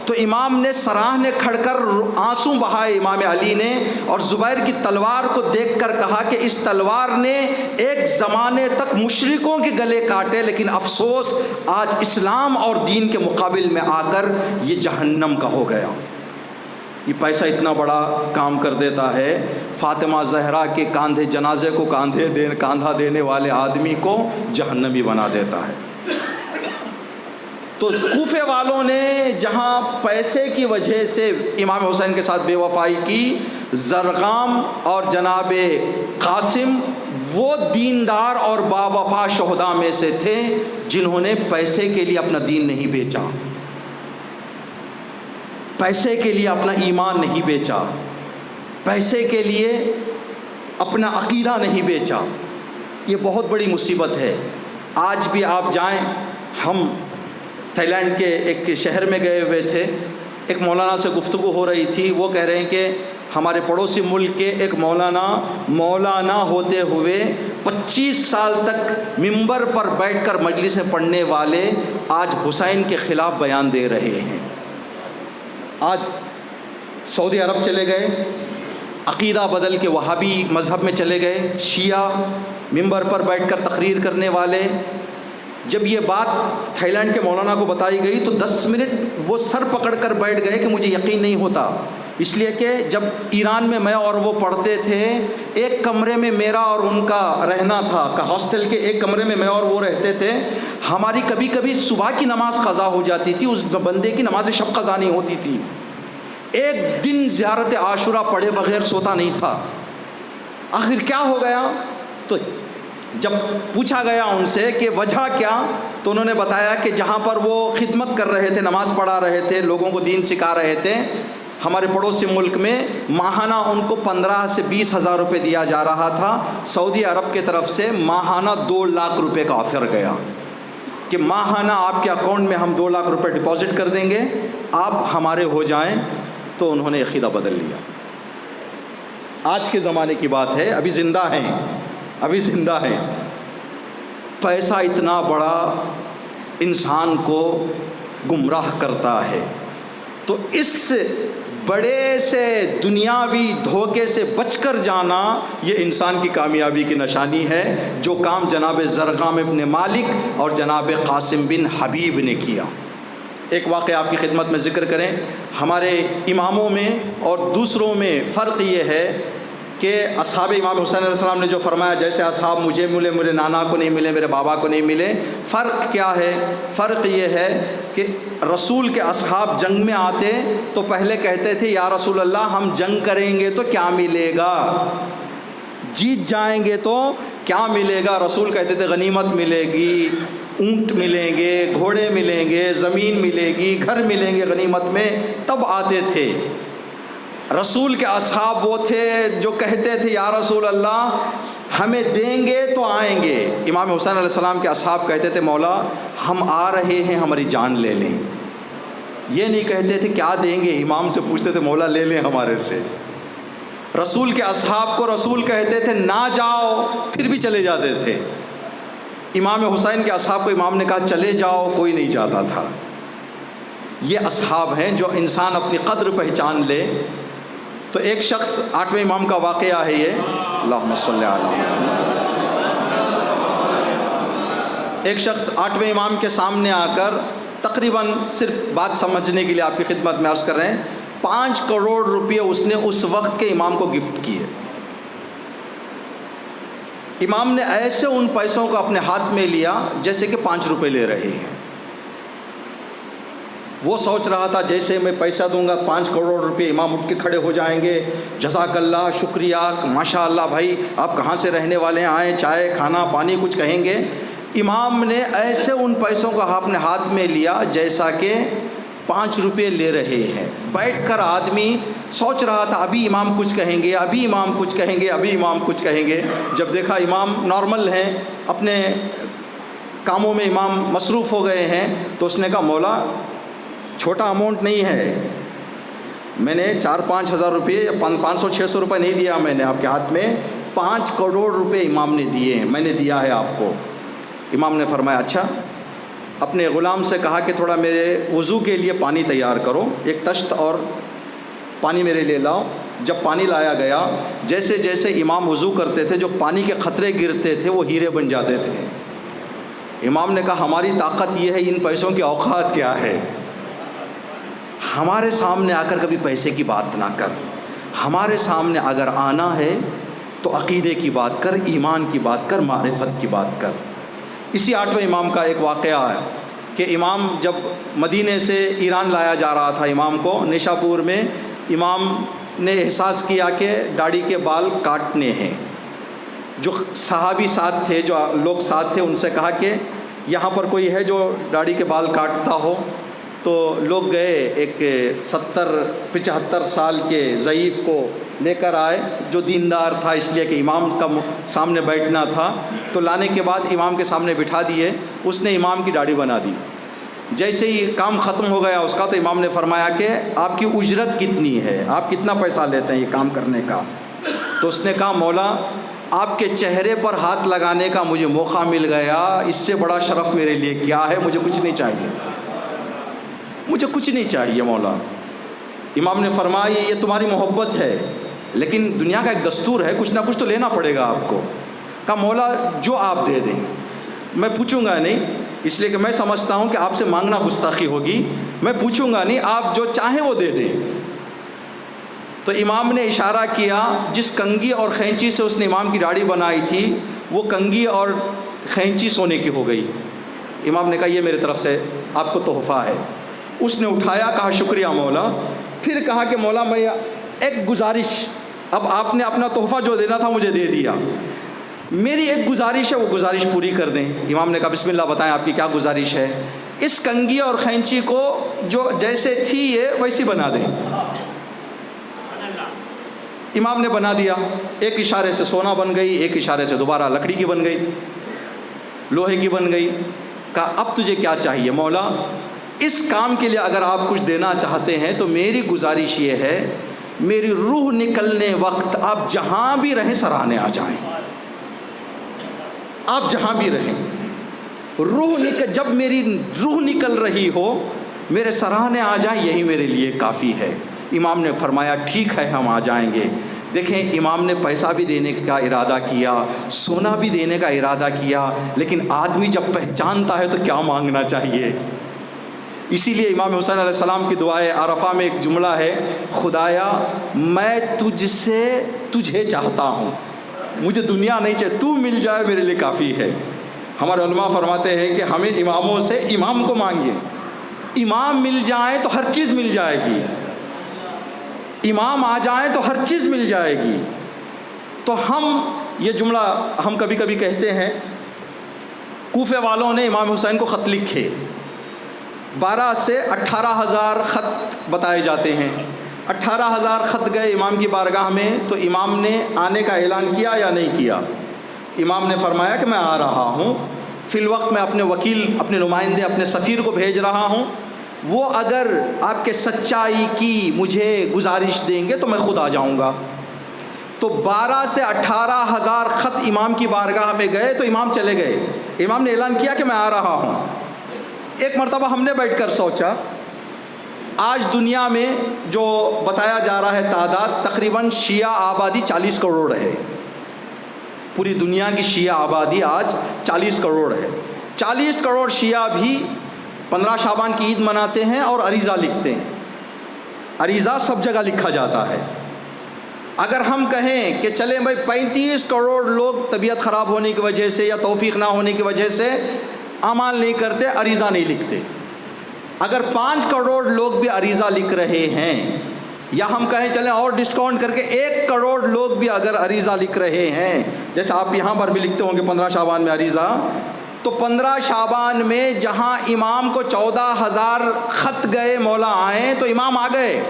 تو امام نے سراہنے کھڑ کر آنسو بہائے امام علی نے، اور زبیر کی تلوار کو دیکھ کر کہا کہ اس تلوار نے ایک زمانے تک مشرکوں کے گلے کاٹے، لیکن افسوس آج اسلام اور دین کے مقابل میں آ کر یہ جہنم کا ہو گیا۔ یہ پیسہ اتنا بڑا کام کر دیتا ہے، فاطمہ زہرا کے کاندھے جنازے کو کاندھا دینے والے آدمی کو جہنمی بنا دیتا ہے۔ تو کوفے والوں نے جہاں پیسے کی وجہ سے امام حسین کے ساتھ بے وفائی کی، زرغام اور جناب قاسم وہ دیندار اور با وفا شہداء میں سے تھے جنہوں نے پیسے کے لیے اپنا دین نہیں بیچا، پیسے کے لیے اپنا ایمان نہیں بیچا، پیسے کے لیے اپنا عقیدہ نہیں بیچا۔ یہ بہت بڑی مصیبت ہے۔ آج بھی آپ جائیں، ہم تھائی لینڈ کے ایک شہر میں گئے ہوئے تھے، ایک مولانا سے گفتگو ہو رہی تھی، وہ کہہ رہے ہیں کہ ہمارے پڑوسی ملک کے ایک مولانا ہوتے ہوئے 25 سال تک ممبر پر بیٹھ کر مجلسیں پڑھنے والے آج حسین کے خلاف بیان دے رہے ہیں۔ آج سعودی عرب چلے گئے، عقیدہ بدل کے وہابی مذہب میں چلے گئے، شیعہ ممبر پر بیٹھ کر تقریر کرنے والے۔ جب یہ بات تھائی لینڈ کے مولانا کو بتائی گئی تو 10 منٹ وہ سر پکڑ کر بیٹھ گئے کہ مجھے یقین نہیں ہوتا، اس لیے کہ جب ایران میں میں اور وہ پڑھتے تھے، ایک کمرے میں میرا اور ان کا رہنا تھا، ہاسٹل کے ایک کمرے میں میں اور وہ رہتے تھے۔ ہماری کبھی کبھی صبح کی نماز قضا ہو جاتی تھی، اس بندے کی نماز شب قضا نہیں ہوتی تھی، ایک دن زیارت عاشورہ پڑھے بغیر سوتا نہیں تھا۔ آخر کیا ہو گیا؟ تو جب پوچھا گیا ان سے کہ وجہ کیا، تو انہوں نے بتایا کہ جہاں پر وہ خدمت کر رہے تھے، نماز پڑھا رہے تھے، لوگوں کو دین سکھا رہے تھے، ہمارے پڑوسی ملک میں ماہانہ ان کو 15 سے 20 ہزار روپے دیا جا رہا تھا۔ سعودی عرب کی طرف سے ماہانہ 2 لاکھ روپے کا آفر گیا کہ ماہانہ آپ کے اکاؤنٹ میں ہم 2 لاکھ روپے ڈپازٹ کر دیں گے، آپ ہمارے ہو جائیں۔ تو انہوں نے عقیدہ بدل لیا۔ آج کے زمانے کی بات ہے، ابھی زندہ ہیں۔ پیسہ اتنا بڑا انسان کو گمراہ کرتا ہے، تو اس بڑے سے دنیاوی دھوکے سے بچ کر جانا یہ انسان کی کامیابی کی نشانی ہے، جو کام جناب زرغام ابن مالک اور جناب قاسم بن حبیب نے کیا۔ ایک واقعہ آپ کی خدمت میں ذکر کریں۔ ہمارے اماموں میں اور دوسروں میں فرق یہ ہے کہ اصحاب امام حسین علیہ السلام نے جو فرمایا، جیسے اصحاب مجھے ملے، میرے نانا کو نہیں ملے، میرے بابا کو نہیں ملے۔ فرق کیا ہے؟ فرق یہ ہے کہ رسول کے اصحاب جنگ میں آتے تو پہلے کہتے تھے یا رسول اللہ ہم جنگ کریں گے تو کیا ملے گا، جیت جائیں گے تو کیا ملے گا؟ رسول کہتے تھے غنیمت ملے گی، اونٹ ملیں گے، گھوڑے ملیں گے، زمین ملے گی، گھر ملیں گے غنیمت میں، تب آتے تھے۔ رسول کے اصحاب وہ تھے جو کہتے تھے یا رسول اللہ ہمیں دیں گے تو آئیں گے۔ امام حسین علیہ السلام کے اصحاب کہتے تھے مولا ہم آ رہے ہیں، ہماری جان لے لیں۔ یہ نہیں کہتے تھے کیا دیں گے، امام سے پوچھتے تھے مولا لے لیں ہمارے سے۔ رسول کے اصحاب کو رسول کہتے تھے نہ جاؤ، پھر بھی چلے جاتے تھے۔ امام حسین کے اصحاب کو امام نے کہا چلے جاؤ، کوئی نہیں جاتا تھا۔ یہ اصحاب ہیں جو انسان اپنی قدر پہچان لے۔ تو ایک شخص 8ویں امام کا واقعہ ہے یہ، اللہم صلی علی محمد۔ ایک شخص 8ویں امام کے سامنے آ کر تقریباً صرف بات سمجھنے کے لیے آپ کی خدمت میں عرض کر رہے ہیں، 5 کروڑ روپے اس نے اس وقت کے امام کو گفٹ کیے۔ امام نے ایسے ان پیسوں کو اپنے ہاتھ میں لیا جیسے کہ 5 روپے لے رہے ہیں۔ وہ سوچ رہا تھا جیسے میں پیسہ دوں گا 5 کروڑ روپے، امام اٹھ کے کھڑے ہو جائیں گے، جزاک اللہ، شکریہ، ماشاء اللہ بھائی آپ کہاں سے رہنے والے ہیں، آئیں چائے کھانا پانی کچھ کہیں گے۔ امام نے ایسے ان پیسوں کو اپنے ہاتھ میں لیا جیسا کہ 5 روپے لے رہے ہیں۔ بیٹھ کر آدمی سوچ رہا تھا ابھی امام کچھ کہیں گے، ابھی امام کچھ کہیں گے، ابھی امام کچھ کہیں گے۔ جب دیکھا امام نارمل ہیں، اپنے کاموں میں امام مصروف ہو گئے ہیں، تو اس نے کہا مولا چھوٹا اماؤنٹ نہیں ہے، میں نے 4-5 ہزار روپے یا 500-600 روپے نہیں دیا، میں نے آپ کے ہاتھ میں 5 کروڑ روپے امام نے دیے ہیں، میں نے دیا ہے آپ کو۔ امام نے فرمایا اچھا، اپنے غلام سے کہا کہ تھوڑا میرے وضو کے لیے پانی تیار کرو، ایک تشت اور پانی میرے لیے لاؤ۔ جب پانی لایا گیا، جیسے جیسے امام وضو کرتے تھے جو پانی کے قطرے گرتے تھے وہ ہیرے بن جاتے تھے۔ امام نے کہا ہماری طاقت یہ ہے، ان پیسوں کی اوقات کیا ہے، ہمارے سامنے آ کر کبھی پیسے کی بات نہ کر، ہمارے سامنے اگر آنا ہے تو عقیدے کی بات کر، ایمان کی بات کر، معرفت کی بات کر۔ اسی 8ویں امام کا ایک واقعہ ہے کہ امام جب مدینے سے ایران لایا جا رہا تھا امام کو، نیشاپور میں امام نے احساس کیا کہ داڑھی کے بال کاٹنے ہیں۔ جو صحابی ساتھ تھے، جو لوگ ساتھ تھے، ان سے کہا کہ یہاں پر کوئی ہے جو داڑھی کے بال کاٹتا ہو؟ تو لوگ گئے، ایک 70-75 سال کے ضعیف کو لے کر آئے جو دیندار تھا، اس لیے کہ امام کا سامنے بیٹھنا تھا، تو لانے کے بعد امام کے سامنے بٹھا دیے، اس نے امام کی داڑھی بنا دی۔ جیسے ہی کام ختم ہو گیا اس کا، تو امام نے فرمایا کہ آپ کی اجرت کتنی ہے، آپ کتنا پیسہ لیتے ہیں یہ کام کرنے کا؟ تو اس نے کہا مولا آپ کے چہرے پر ہاتھ لگانے کا مجھے موقع مل گیا، اس سے بڑا شرف میرے لیے کیا ہے، مجھے کچھ نہیں چاہیے، مجھے کچھ نہیں چاہیے مولا۔ امام نے فرمایا یہ تمہاری محبت ہے، لیکن دنیا کا ایک دستور ہے، کچھ نہ کچھ تو لینا پڑے گا آپ کو۔ کہا مولا جو آپ دے دیں، میں پوچھوں گا نہیں، اس لیے کہ میں سمجھتا ہوں کہ آپ سے مانگنا گستاخی ہوگی، میں پوچھوں گا نہیں، آپ جو چاہیں وہ دے دیں۔ تو امام نے اشارہ کیا، جس کنگھی اور خینچی سے اس نے امام کی داڑھی بنائی تھی وہ کنگھی اور خینچی سونے کی ہو گئی۔ امام نے کہا یہ میری طرف سے آپ کو تحفہ ہے۔ اس نے اٹھایا، کہا شکریہ مولا، پھر کہا کہ مولا میں ایک گزارش، اب آپ نے اپنا تحفہ جو دینا تھا مجھے دے دیا، میری ایک گزارش ہے، وہ گزارش پوری کر دیں۔ امام نے کہا بسم اللہ بتائیں آپ کی کیا گزارش ہے؟ اس کنگھی اور خینچی کو جو جیسے تھی یہ ویسی بنا دیں۔ امام نے بنا دیا، ایک اشارے سے سونا بن گئی، ایک اشارے سے دوبارہ لکڑی کی بن گئی، لوہے کی بن گئی۔ کہا اب تجھے کیا چاہیے مولا؟ اس کام کے لیے اگر آپ کچھ دینا چاہتے ہیں تو میری گزارش یہ ہے، میری روح نکلنے وقت آپ جہاں بھی رہیں سراہنے آ جائیں، آپ جہاں بھی رہیں، جب میری روح نکل رہی ہو میرے سراہنے آ جائیں، یہی میرے لیے کافی ہے۔ امام نے فرمایا ٹھیک ہے ہم آ جائیں گے۔ دیکھیں امام نے پیسہ بھی دینے کا ارادہ کیا، سونا بھی دینے کا ارادہ کیا، لیکن آدمی جب پہچانتا ہے تو کیا مانگنا چاہیے۔ اسی لیے امام حسین علیہ السلام کی دعائے عرفہ میں ایک جملہ ہے، خدایا میں تجھ سے تجھے چاہتا ہوں، مجھے دنیا نہیں چاہیے، تو مل جائے میرے لیے کافی ہے۔ ہمارے علماء فرماتے ہیں کہ ہمیں اماموں سے امام کو مانگیے، امام مل جائیں تو ہر چیز مل جائے گی، امام آ جائیں تو ہر چیز مل جائے گی۔ تو ہم یہ جملہ ہم کبھی کبھی کہتے ہیں، کوفے والوں نے امام حسین کو خط لکھے، 12 سے 18,000 خط بتائے جاتے ہیں۔ 18,000 خط گئے امام کی بارگاہ میں، تو امام نے آنے کا اعلان کیا یا نہیں کیا؟ امام نے فرمایا کہ میں آ رہا ہوں، فی الوقت میں اپنے وکیل، اپنے نمائندے، اپنے سفیر کو بھیج رہا ہوں، وہ اگر آپ کے سچائی کی مجھے گزارش دیں گے تو میں خود آ جاؤں گا۔ تو 12 سے 18,000 خط امام کی بارگاہ میں گئے تو امام چلے گئے۔ امام نے اعلان کیا کہ میں آ رہا ہوں۔ ایک مرتبہ ہم نے بیٹھ کر سوچا، آج دنیا میں جو بتایا جا رہا ہے تعداد، تقریباً شیعہ آبادی 40 کروڑ ہے، پوری دنیا کی شیعہ آبادی آج 40 کروڑ ہے۔ 40 کروڑ شیعہ بھی 15 شعبان کی عید مناتے ہیں اور عریضہ لکھتے ہیں، عریضہ سب جگہ لکھا جاتا ہے۔ اگر ہم کہیں کہ چلیں بھائی 35 کروڑ لوگ طبیعت خراب ہونے کی وجہ سے یا توفیق نہ ہونے کی وجہ سے اعمال نہیں کرتے، عریضہ نہیں لکھتے، اگر 5 کروڑ لوگ بھی عریضہ لکھ رہے ہیں، یا ہم کہیں چلیں اور ڈسکاؤنٹ کر کے 1 کروڑ لوگ بھی اگر عریضہ لکھ رہے ہیں، جیسے آپ یہاں پر بھی لکھتے ہوں گے 15 شعبان میں عریضہ، تو 15 شعبان میں جہاں امام کو 14,000 خط گئے مولا آئیں تو امام آ گئے.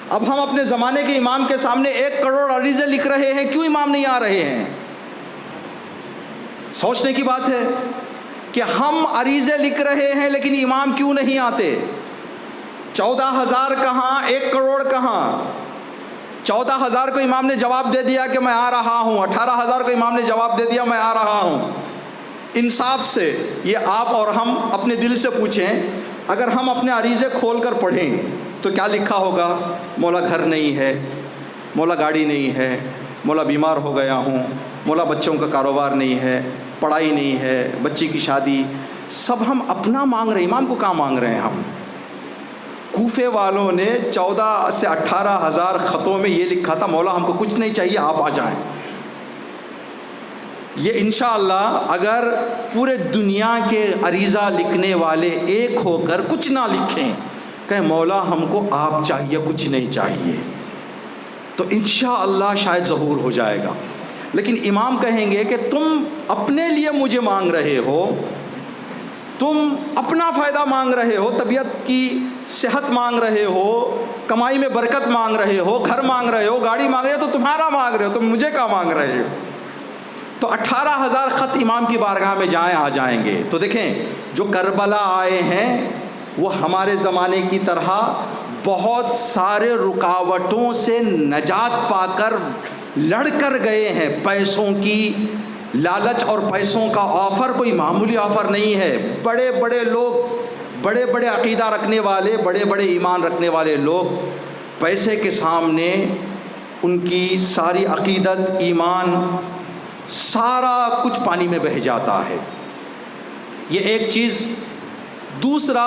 اب ہم اپنے زمانے کے امام کے سامنے 1 کروڑ عریضے لکھ رہے ہیں، کیوں امام نہیں آ رہے ہیں؟ سوچنے کی بات ہے کہ ہم عریضے لکھ رہے ہیں لیکن امام کیوں نہیں آتے؟ 14,000 کہاں، 1 کروڑ کہاں؟ 14,000 کو امام نے جواب دے دیا کہ میں آ رہا ہوں، 18,000 کو امام نے جواب دے دیا میں آ رہا ہوں. انصاف سے یہ آپ اور ہم اپنے دل سے پوچھیں، اگر ہم اپنے عریضے کھول کر پڑھیں تو کیا لکھا ہوگا؟ مولا گھر نہیں ہے، مولا گاڑی نہیں ہے، مولا بیمار ہو گیا ہوں، مولا بچوں کا کاروبار نہیں ہے، پڑھائی نہیں ہے، بچی کی شادی. سب ہم اپنا مانگ رہے ہیں، امام کو کہاں مانگ رہے ہیں ہم؟ کوفے والوں نے 14 سے 18,000 خطوں میں یہ لکھا تھا، مولا ہم کو کچھ نہیں چاہیے، آپ آ جائیں. یہ انشاءاللہ اگر پورے دنیا کے عریضہ لکھنے والے ایک ہو کر کچھ نہ لکھیں، کہیں مولا ہم کو آپ چاہیے کچھ نہیں چاہیے، تو انشاءاللہ شاید ظہور ہو جائے گا. لیکن امام کہیں گے کہ تم اپنے لیے مجھے مانگ رہے ہو، تم اپنا فائدہ مانگ رہے ہو، طبیعت کی صحت مانگ رہے ہو، کمائی میں برکت مانگ رہے ہو، گھر مانگ رہے ہو، گاڑی مانگ رہے ہو، تو تمہارا مانگ رہے ہو، تم مجھے کیا مانگ رہے ہو؟ تو 18,000 خط امام کی بارگاہ میں آ جائیں گے. تو دیکھیں جو کربلا آئے ہیں وہ ہمارے زمانے کی طرح بہت سارے رکاوٹوں سے نجات پا کر لڑ کر گئے ہیں. پیسوں کی لالچ اور پیسوں کا آفر کوئی معمولی آفر نہیں ہے. بڑے بڑے لوگ، بڑے بڑے عقیدہ رکھنے والے، بڑے بڑے ایمان رکھنے والے لوگ پیسے کے سامنے ان کی ساری عقیدت، ایمان، سارا کچھ پانی میں بہہ جاتا ہے. یہ ایک چیز. دوسرا،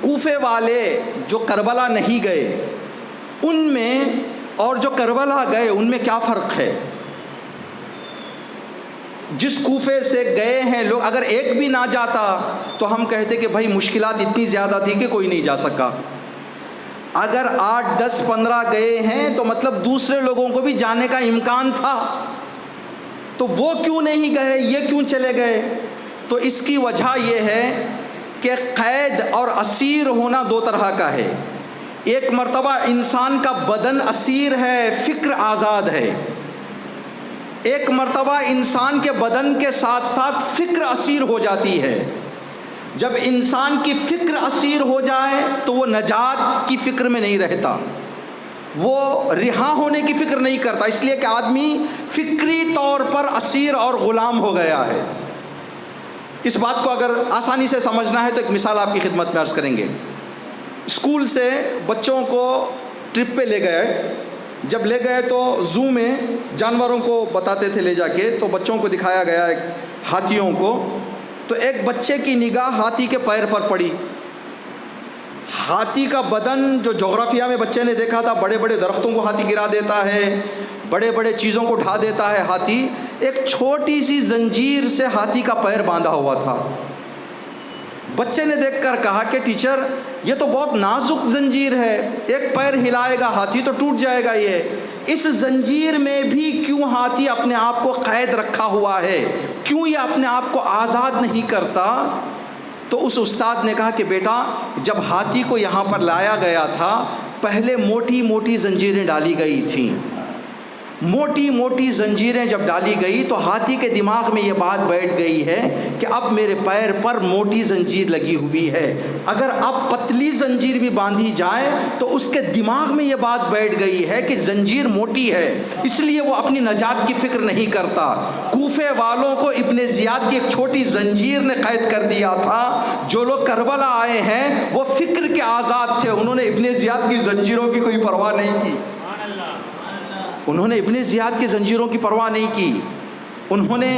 کوفے والے جو کربلا نہیں گئے ان میں اور جو کربلا گئے ان میں کیا فرق ہے؟ جس کوفے سے گئے ہیں لوگ، اگر ایک بھی نہ جاتا تو ہم کہتے کہ بھائی مشکلات اتنی زیادہ تھی کہ کوئی نہیں جا سکا. اگر 8، 10، 15 گئے ہیں تو مطلب دوسرے لوگوں کو بھی جانے کا امکان تھا، تو وہ کیوں نہیں گئے، یہ کیوں چلے گئے؟ تو اس کی وجہ یہ ہے کہ قید اور اسیر ہونا 2 طرح کا ہے. ایک مرتبہ انسان کا بدن اسیر ہے، فکر آزاد ہے. ایک مرتبہ انسان کے بدن کے ساتھ ساتھ فکر اسیر ہو جاتی ہے. جب انسان کی فکر اسیر ہو جائے تو وہ نجات کی فکر میں نہیں رہتا، وہ رہا ہونے کی فکر نہیں کرتا، اس لیے کہ آدمی فکری طور پر اسیر اور غلام ہو گیا ہے. اس بات کو اگر آسانی سے سمجھنا ہے تو ایک مثال آپ کی خدمت میں عرض کریں گے. اسکول سے بچوں کو ٹرپ پہ لے گئے، جب لے گئے تو زو میں جانوروں کو بتاتے تھے لے جا کے، تو بچوں کو دکھایا گیا ایک ہاتھیوں کو. تو ایک بچے کی نگاہ ہاتھی کے پیر پر پڑی. ہاتھی کا بدن جو جغرافیہ میں بچے نے دیکھا تھا، بڑے بڑے درختوں کو ہاتھی گرا دیتا ہے، بڑے بڑے چیزوں کو ڈھا دیتا ہے ہاتھی. ایک چھوٹی سی زنجیر سے ہاتھی کا پیر باندھا ہوا تھا. بچے نے دیکھ کر کہا کہ ٹیچر یہ تو بہت نازک زنجیر ہے، ایک پیر ہلائے گا ہاتھی تو ٹوٹ جائے گا. اس زنجیر میں بھی کیوں ہاتھی اپنے آپ کو قید رکھا ہوا ہے، کیوں یہ اپنے آپ کو آزاد نہیں کرتا؟ تو اس استاد نے کہا کہ بیٹا جب ہاتھی کو یہاں پر لایا گیا تھا پہلے موٹی موٹی زنجیریں ڈالی گئی تھیں. موٹی موٹی زنجیریں جب ڈالی گئی تو ہاتھی کے دماغ میں یہ بات بیٹھ گئی ہے کہ اب میرے پیر پر موٹی زنجیر لگی ہوئی ہے، اگر اب پتلی زنجیر بھی باندھی جائے تو اس کے دماغ میں یہ بات بیٹھ گئی ہے کہ زنجیر موٹی ہے، اس لیے وہ اپنی نجات کی فکر نہیں کرتا. کوفے والوں کو ابن زیاد کی ایک چھوٹی زنجیر نے قید کر دیا تھا. جو لوگ کربلا آئے ہیں وہ فکر کے آزاد تھے، انہوں نے ابن زیاد کی زنجیروں کی کوئی پرواہ نہیں کی. انہوں نے ابن زیاد کی زنجیروں کی پرواہ نہیں کی، انہوں نے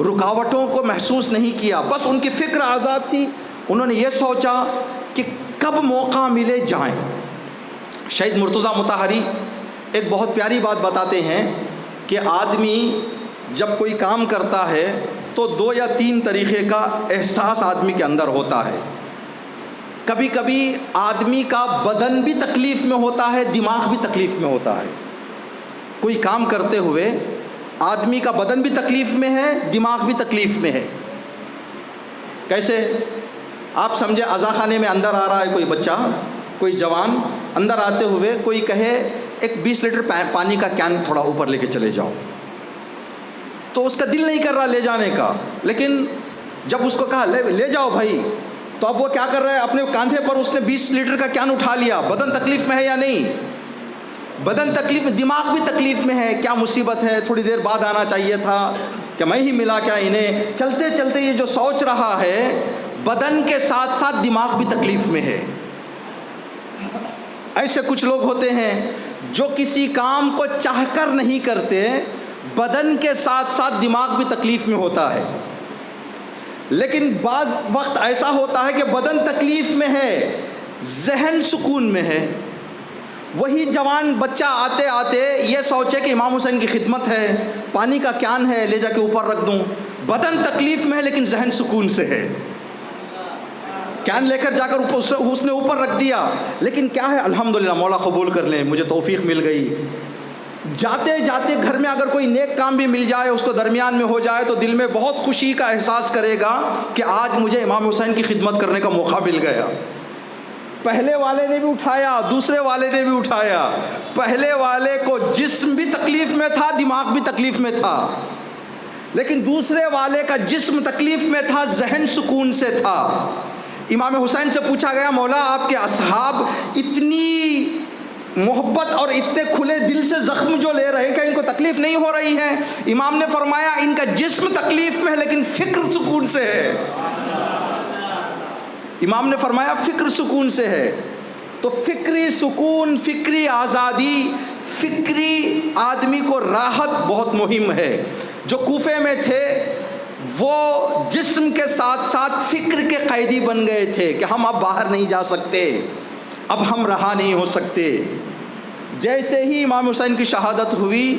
رکاوٹوں کو محسوس نہیں کیا، بس ان کی فکر آزاد تھی. انہوں نے یہ سوچا کہ کب موقع ملے جائیں. شہید مرتضیٰ مطہری ایک بہت پیاری بات بتاتے ہیں کہ آدمی جب کوئی کام کرتا ہے تو 2 یا 3 طریقے کا احساس آدمی کے اندر ہوتا ہے. کبھی کبھی آدمی کا بدن بھی تکلیف میں ہوتا ہے، دماغ بھی تکلیف میں ہوتا ہے. کوئی کام کرتے ہوئے آدمی کا بدن بھی تکلیف میں ہے، دماغ بھی تکلیف میں ہے. کیسے؟ آپ سمجھے عزا خانے میں اندر آ رہا ہے کوئی بچہ، کوئی جوان، اندر آتے ہوئے کوئی کہے ایک 20 لیٹر پانی کا کین تھوڑا اوپر لے کے چلے جاؤ، تو اس کا دل نہیں کر رہا لے جانے کا، لیکن جب اس کو کہا لے جاؤ بھائی، تو اب وہ کیا کر رہا ہے؟ اپنے کاندھے پر اس نے 20 لیٹر کا کین اٹھا لیا. بدن تکلیف میں ہے یا نہیں؟ بدن تکلیف میں، دماغ بھی تکلیف میں ہے. کیا مصیبت ہے، تھوڑی دیر بعد آنا چاہیے تھا، کہ میں ہی ملا کیا انہیں. چلتے چلتے یہ جو سوچ رہا ہے، بدن کے ساتھ ساتھ دماغ بھی تکلیف میں ہے. ایسے کچھ لوگ ہوتے ہیں جو کسی کام کو چاہ کر نہیں کرتے، بدن کے ساتھ ساتھ دماغ بھی تکلیف میں ہوتا ہے. لیکن بعض وقت ایسا ہوتا ہے کہ بدن تکلیف میں ہے، ذہن سکون میں ہے. وہی جوان بچہ آتے آتے یہ سوچے کہ امام حسین کی خدمت ہے، پانی کا کین ہے، لے جا کے اوپر رکھ دوں. بدن تکلیف میں ہے لیکن ذہن سکون سے ہے. کین لے کر جا کر اس نے اوپر رکھ دیا، لیکن کیا ہے، الحمدللہ مولا قبول کر لیں، مجھے توفیق مل گئی. جاتے جاتے گھر میں اگر کوئی نیک کام بھی مل جائے، اس کو درمیان میں ہو جائے، تو دل میں بہت خوشی کا احساس کرے گا کہ آج مجھے امام حسین کی خدمت کرنے کا موقع مل گیا. پہلے والے نے بھی اٹھایا، دوسرے والے نے بھی اٹھایا. پہلے والے کو جسم بھی تکلیف میں تھا، دماغ بھی تکلیف میں تھا، لیکن دوسرے والے کا جسم تکلیف میں تھا، ذہن سکون سے تھا. امام حسین سے پوچھا گیا، مولا آپ کے اصحاب اتنی محبت اور اتنے کھلے دل سے زخم جو لے رہے ہیں، کہ ان کو تکلیف نہیں ہو رہی ہے؟ امام نے فرمایا ان کا جسم تکلیف میں ہے لیکن فکر سکون سے ہے. امام نے فرمایا فکر سکون سے ہے. تو فکری سکون، فکری آزادی، فکری آدمی کو راحت بہت مہم ہے. جو کوفے میں تھے وہ جسم کے ساتھ ساتھ فکر کے قیدی بن گئے تھے کہ ہم اب باہر نہیں جا سکتے، اب ہم رہا نہیں ہو سکتے. جیسے ہی امام حسین کی شہادت ہوئی،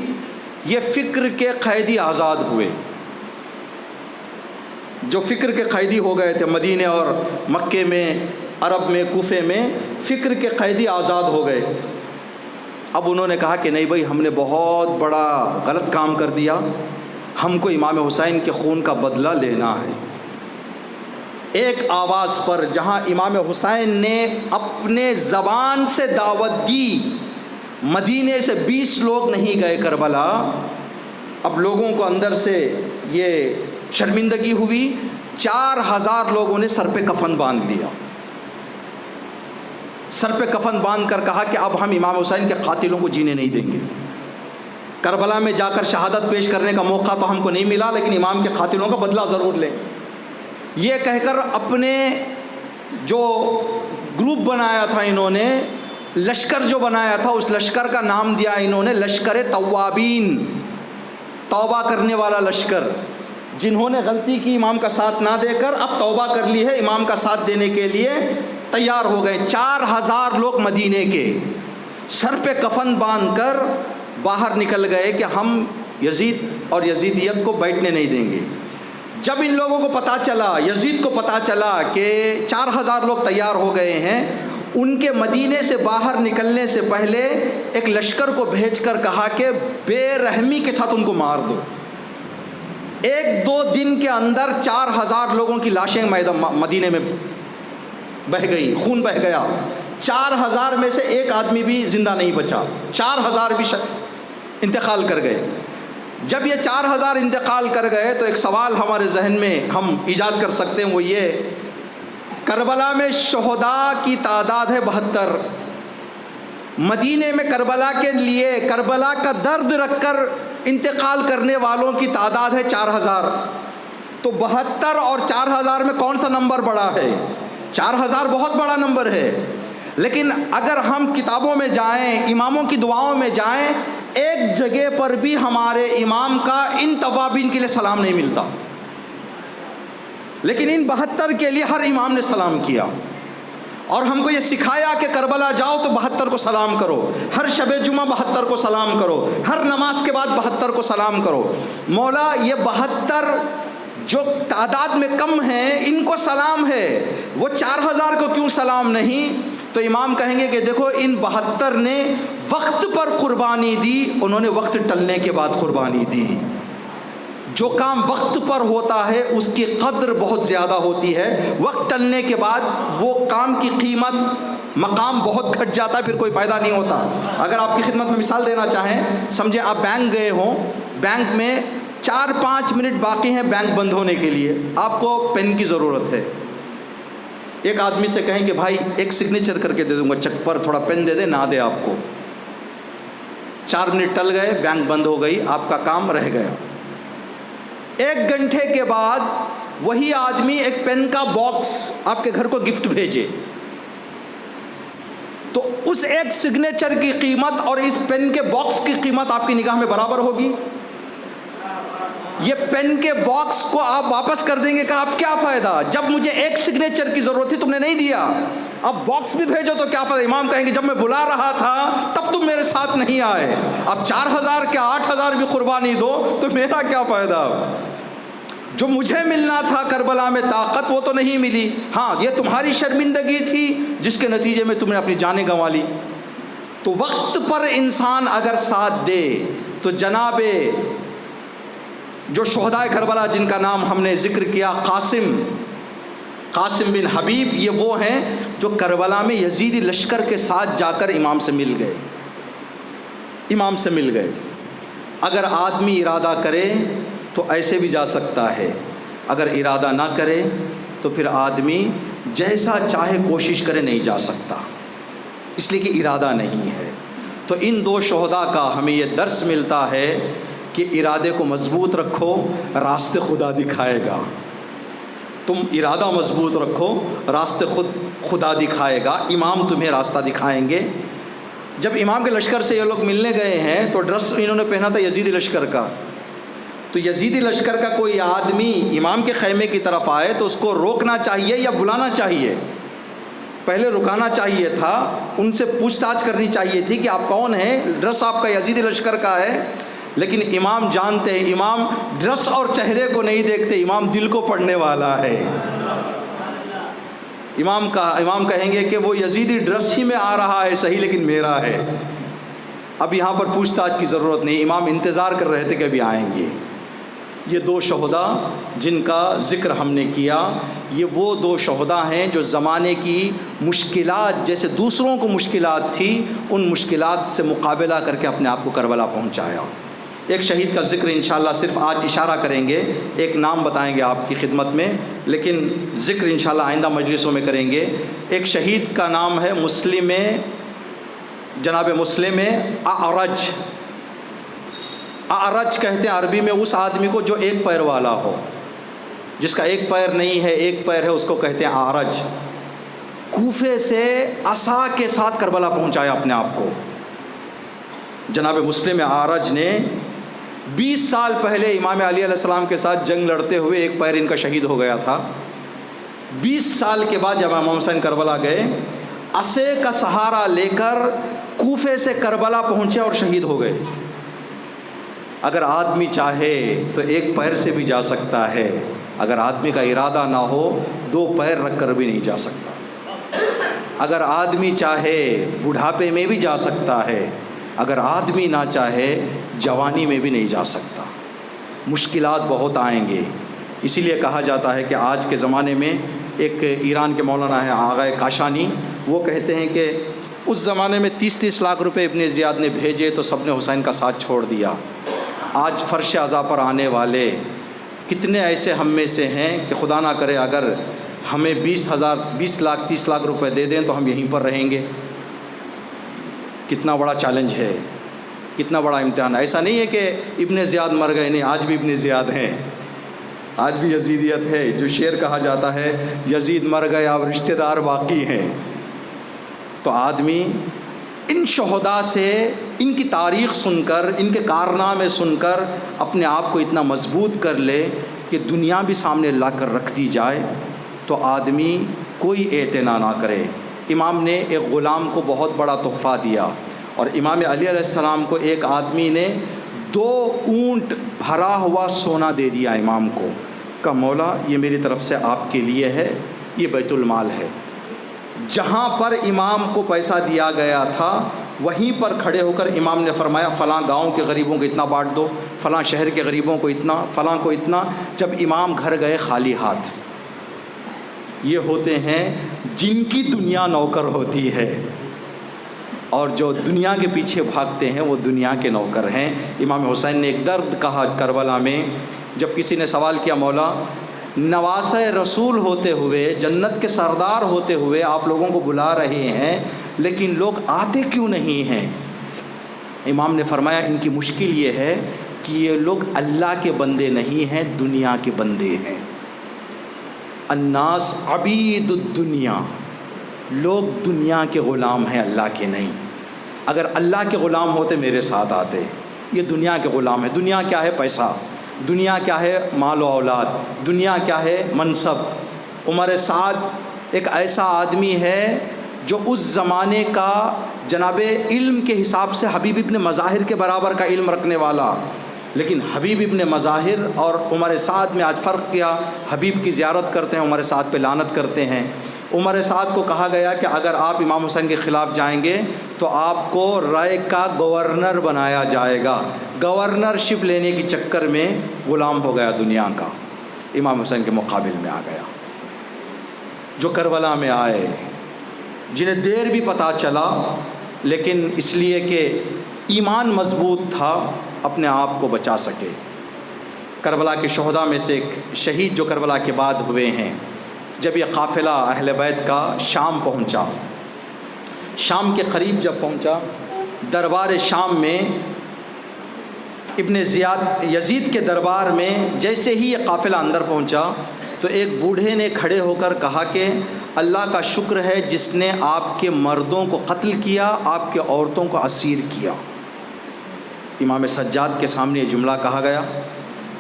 یہ فکر کے قیدی آزاد ہوئے. جو فکر کے قیدی ہو گئے تھے مدینے اور مکے میں، عرب میں، کوفے میں، فکر کے قیدی آزاد ہو گئے. اب انہوں نے کہا کہ نہیں بھائی، ہم نے بہت بڑا غلط کام کر دیا، ہم کو امام حسین کے خون کا بدلہ لینا ہے. ایک آواز پر جہاں امام حسین نے اپنے زبان سے دعوت دی، مدینے سے 20 لوگ نہیں گئے کربلا. اب لوگوں کو اندر سے یہ شرمندگی ہوئی. 4000 لوگوں نے سر پہ کفن باندھ لیا. سر پہ کفن باندھ کر کہا کہ اب ہم امام حسین کے قاتلوں کو جینے نہیں دیں گے. کربلا میں جا کر شہادت پیش کرنے کا موقع تو ہم کو نہیں ملا، لیکن امام کے قاتلوں کا بدلہ ضرور لیں. یہ کہہ کر اپنے جو گروپ بنایا تھا انہوں نے، لشکر جو بنایا تھا، اس لشکر کا نام دیا انہوں نے لشکر توابین، توبہ کرنے والا لشکر. جنہوں نے غلطی کی امام کا ساتھ نہ دے کر، اب توبہ کر لی ہے، امام کا ساتھ دینے کے لیے تیار ہو گئے. 4000 لوگ مدینے کے سر پہ کفن باندھ کر باہر نکل گئے کہ ہم یزید اور یزیدیت کو بیٹھنے نہیں دیں گے. جب ان لوگوں کو پتہ چلا، یزید کو پتہ چلا کہ 4000 لوگ تیار ہو گئے ہیں، ان کے مدینے سے باہر نکلنے سے پہلے ایک لشکر کو بھیج کر کہا کہ بے رحمی کے ساتھ ان کو مار دو. 1-2 دن کے اندر 4000 لوگوں کی لاشیں مدینے میں بہہ گئی، خون بہہ گیا. 4000 میں سے ایک آدمی بھی زندہ نہیں بچا، 4000 بھی انتقال کر گئے. جب یہ 4000 انتقال کر گئے تو ایک سوال ہمارے ذہن میں ہم ایجاد کر سکتے ہیں، وہ یہ، کربلا میں شہداء کی تعداد ہے 72. مدینے میں کربلا کے لیے، کربلا کا درد رکھ کر انتقال کرنے والوں کی تعداد ہے 4000. تو 72 اور 4000 میں کون سا نمبر بڑا ہے؟ 4000 بہت بڑا نمبر ہے. لیکن اگر ہم کتابوں میں جائیں، اماموں کی دعاؤں میں جائیں، ایک جگہ پر بھی ہمارے امام کا ان توابین کے لیے سلام نہیں ملتا، لیکن ان 72 کے لیے ہر امام نے سلام کیا. اور ہم کو یہ سکھایا کہ کربلا جاؤ تو 72 کو سلام کرو، ہر شب جمعہ 72 کو سلام کرو، ہر نماز کے بعد 72 کو سلام کرو. مولا یہ 72 جو تعداد میں کم ہیں ان کو سلام ہے، وہ 4000 کو کیوں سلام نہیں؟ تو امام کہیں گے کہ دیکھو ان 72 نے وقت پر قربانی دی، انہوں نے وقت ٹلنے کے بعد قربانی دی۔ جو کام وقت پر ہوتا ہے اس کی قدر بہت زیادہ ہوتی ہے، وقت ٹلنے کے بعد وہ کام کی قیمت مقام بہت گھٹ جاتا ہے، پھر کوئی فائدہ نہیں ہوتا۔ اگر آپ کی خدمت میں مثال دینا چاہیں، سمجھیں آپ بینک گئے ہوں، بینک میں 4-5 منٹ باقی ہیں بینک بند ہونے کے لیے، آپ کو پین کی ضرورت ہے۔ ایک آدمی سے کہیں کہ بھائی ایک سگنیچر کر کے دے دوں گا چیک پر، تھوڑا پین دے دے، نہ دے آپ کو۔ 4 منٹ ٹل گئے، بینک بند ہو گئی، آپ کا کام رہ گیا۔ 1 گھنٹے کے بعد وہی آدمی ایک پین کا باکس آپ کے گھر کو گفٹ بھیجے، تو اس ایک سگنیچر کی قیمت اور اس پین کے باکس کی قیمت آپ کی نگاہ میں برابر ہوگی؟ یہ پین کے باکس کو آپ واپس کر دیں گے کہ اب کیا فائدہ، جب مجھے ایک سگنیچر کی ضرورت تھی تم نے نہیں دیا، اب باکس بھی بھیجو تو کیا فائدہ۔ امام کہیں گے جب میں بلا رہا تھا تب تم میرے ساتھ نہیں آئے، اب 4000 کیا 8000 بھی قربانی دو تو میرا کیا فائدہ۔ جو مجھے ملنا تھا کربلا میں طاقت وہ تو نہیں ملی، ہاں یہ تمہاری شرمندگی تھی جس کے نتیجے میں تم نے اپنی جانیں گنوا لی۔ تو وقت پر انسان اگر ساتھ دے تو جناب جو شہدائے کربلا جن کا نام ہم نے ذکر کیا، قاسم بن حبیب، یہ وہ ہیں جو کربلا میں یزیدی لشکر کے ساتھ جا کر امام سے مل گئے۔ اگر آدمی ارادہ کرے تو ایسے بھی جا سکتا ہے، اگر ارادہ نہ کرے تو پھر آدمی جیسا چاہے کوشش کرے نہیں جا سکتا، اس لیے کہ ارادہ نہیں ہے۔ تو ان 2 شہداء کا ہمیں یہ درس ملتا ہے کہ ارادے کو مضبوط رکھو، راستے خدا دکھائے گا۔ تم ارادہ مضبوط رکھو، راستے خدا دکھائے گا، امام تمہیں راستہ دکھائیں گے۔ جب امام کے لشکر سے یہ لوگ ملنے گئے ہیں تو ڈریس انہوں نے پہنا تھا یزیدی لشکر کا، تو یزیدی لشکر کا کوئی آدمی امام کے خیمے کی طرف آئے تو اس کو روکنا چاہیے یا بلانا چاہیے؟ پہلے رکانا چاہیے تھا، ان سے پوچھ تاچھ کرنی چاہیے تھی کہ آپ کون ہیں، ڈریس آپ کا یزیدی لشکر کا ہے۔ لیکن امام جانتے ہیں، امام ڈریس اور چہرے کو نہیں دیکھتے، امام دل کو پڑھنے والا ہے۔ امام کہیں گے کہ وہ یزیدی ڈریس ہی میں آ رہا ہے صحیح، لیکن میرا ہے، اب یہاں پر پوچھ تاچھ کی ضرورت نہیں، امام انتظار کر رہے تھے کہ ابھی آئیں گے۔ یہ 2 شہداء جن کا ذکر ہم نے کیا، یہ وہ 2 شہداء ہیں جو زمانے کی مشکلات، جیسے دوسروں کو مشکلات تھی، ان مشکلات سے مقابلہ کر کے اپنے آپ کو کربلا پہنچایا۔ ایک شہید کا ذکر انشاءاللہ صرف آج اشارہ کریں گے، ایک نام بتائیں گے آپ کی خدمت میں، لیکن ذکر انشاءاللہ آئندہ مجلسوں میں کریں گے۔ ایک شہید کا نام ہے مسلم، جناب مسلم اعرج۔ اعرج کہتے ہیں عربی میں اس آدمی کو جو 1 پیر والا ہو، جس کا 1 پیر نہیں ہے 1 پیر ہے، اس کو کہتے ہیں اعرج۔ کوفے سے عصا کے ساتھ کربلا پہنچایا اپنے آپ کو۔ جناب مسلم اعرج نے 20 سال پہلے امام علی علیہ السلام کے ساتھ جنگ لڑتے ہوئے 1 پیر ان کا شہید ہو گیا تھا۔ 20 سال کے بعد جب امام حسین کربلا گئے، عصے کا سہارا لے کر کوفے سے کربلا پہنچے اور شہید ہو گئے۔ اگر آدمی چاہے تو 1 پیر سے بھی جا سکتا ہے، اگر آدمی کا ارادہ نہ ہو 2 پیر رکھ کر بھی نہیں جا سکتا۔ اگر آدمی چاہے بڑھاپے میں بھی جا سکتا ہے، اگر آدمی نہ چاہے جوانی میں بھی نہیں جا سکتا۔ مشکلات بہت آئیں گے، اسی لیے کہا جاتا ہے کہ آج کے زمانے میں ایک ایران کے مولانا ہیں آغا کاشانی، وہ کہتے ہیں کہ اس زمانے میں 30-30 لاکھ روپے ابن زیاد نے بھیجے تو سب نے حسین کا ساتھ چھوڑ دیا۔ آج فرش عزا پر آنے والے کتنے ایسے ہم میں سے ہیں کہ خدا نہ کرے اگر ہمیں 20 لاکھ 30 لاکھ روپے دے دیں تو ہم یہیں پر رہیں گے۔ کتنا بڑا چیلنج ہے، کتنا بڑا امتحان ہے۔ ایسا نہیں ہے کہ ابن زیاد مر گئے، نہیں، آج بھی ابن زیاد ہیں، آج بھی یزیدیت ہے۔ جو شعر کہا جاتا ہے یزید مر گئے اب رشتہ دار باقی ہیں۔ تو آدمی ان شہداء سے، ان کی تاریخ سن کر، ان کے کارنامے سن کر اپنے آپ کو اتنا مضبوط کر لے کہ دنیا بھی سامنے لا کر رکھ دی جائے تو آدمی کوئی اعتنا نہ کرے۔ امام نے ایک غلام کو بہت بڑا تحفہ دیا، اور امام علی علیہ السلام کو ایک آدمی نے 2 اونٹ بھرا ہوا سونا دے دیا امام کو۔ کہا مولا یہ میری طرف سے آپ کے لیے ہے، یہ بیت المال ہے۔ جہاں پر امام کو پیسہ دیا گیا تھا وہیں پر کھڑے ہو کر امام نے فرمایا فلاں گاؤں کے غریبوں کو اتنا بانٹ دو، فلاں شہر کے غریبوں کو اتنا، فلاں کو اتنا۔ جب امام گھر گئے خالی ہاتھ، یہ ہوتے ہیں جن کی دنیا نوکر ہوتی ہے، اور جو دنیا کے پیچھے بھاگتے ہیں وہ دنیا کے نوکر ہیں۔ امام حسین نے ایک درد کہا کربلا میں، جب کسی نے سوال کیا مولا نواسہ رسول ہوتے ہوئے، جنت کے سردار ہوتے ہوئے آپ لوگوں کو بلا رہے ہیں لیکن لوگ آتے کیوں نہیں ہیں؟ امام نے فرمایا ان کی مشکل یہ ہے کہ یہ لوگ اللہ کے بندے نہیں ہیں، دنیا کے بندے ہیں۔ الناس عبید الدنیا، لوگ دنیا کے غلام ہیں، اللہ کے نہیں۔ اگر اللہ کے غلام ہوتے میرے ساتھ آتے، یہ دنیا کے غلام ہے۔ دنیا کیا ہے؟ پیسہ۔ دنیا کیا ہے؟ مال و اولاد۔ دنیا کیا ہے؟ منصب۔ عمر سعد ایک ایسا آدمی ہے جو اس زمانے کا جناب علم کے حساب سے حبیب ابن مظاہر کے برابر کا علم رکھنے والا، لیکن حبیب ابن مظاہر اور عمر سعد میں آج فرق کیا؟ حبیب کی زیارت کرتے ہیں، عمر سعد پہ لعنت کرتے ہیں۔ عمر سعد کو کہا گیا کہ اگر آپ امام حسین کے خلاف جائیں گے تو آپ کو رائے کا گورنر بنایا جائے گا۔ گورنر شپ لینے کی چکر میں غلام ہو گیا دنیا کا، امام حسین کے مقابل میں آ گیا۔ جو کربلا میں آئے، جنہیں دیر بھی پتہ چلا لیکن اس لیے کہ ایمان مضبوط تھا اپنے آپ کو بچا سکے۔ کربلا کے شہداء میں سے ایک شہید جو کربلا کے بعد ہوئے ہیں، جب یہ قافلہ اہل بیت کا شام پہنچا، شام کے قریب جب پہنچا، دربار شام میں ابن یزید کے دربار میں جیسے ہی یہ قافلہ اندر پہنچا تو ایک بوڑھے نے کھڑے ہو کر کہا کہ اللہ کا شکر ہے جس نے آپ کے مردوں کو قتل کیا، آپ کے عورتوں کو اسیر کیا۔ امام سجاد کے سامنے یہ جملہ کہا گیا،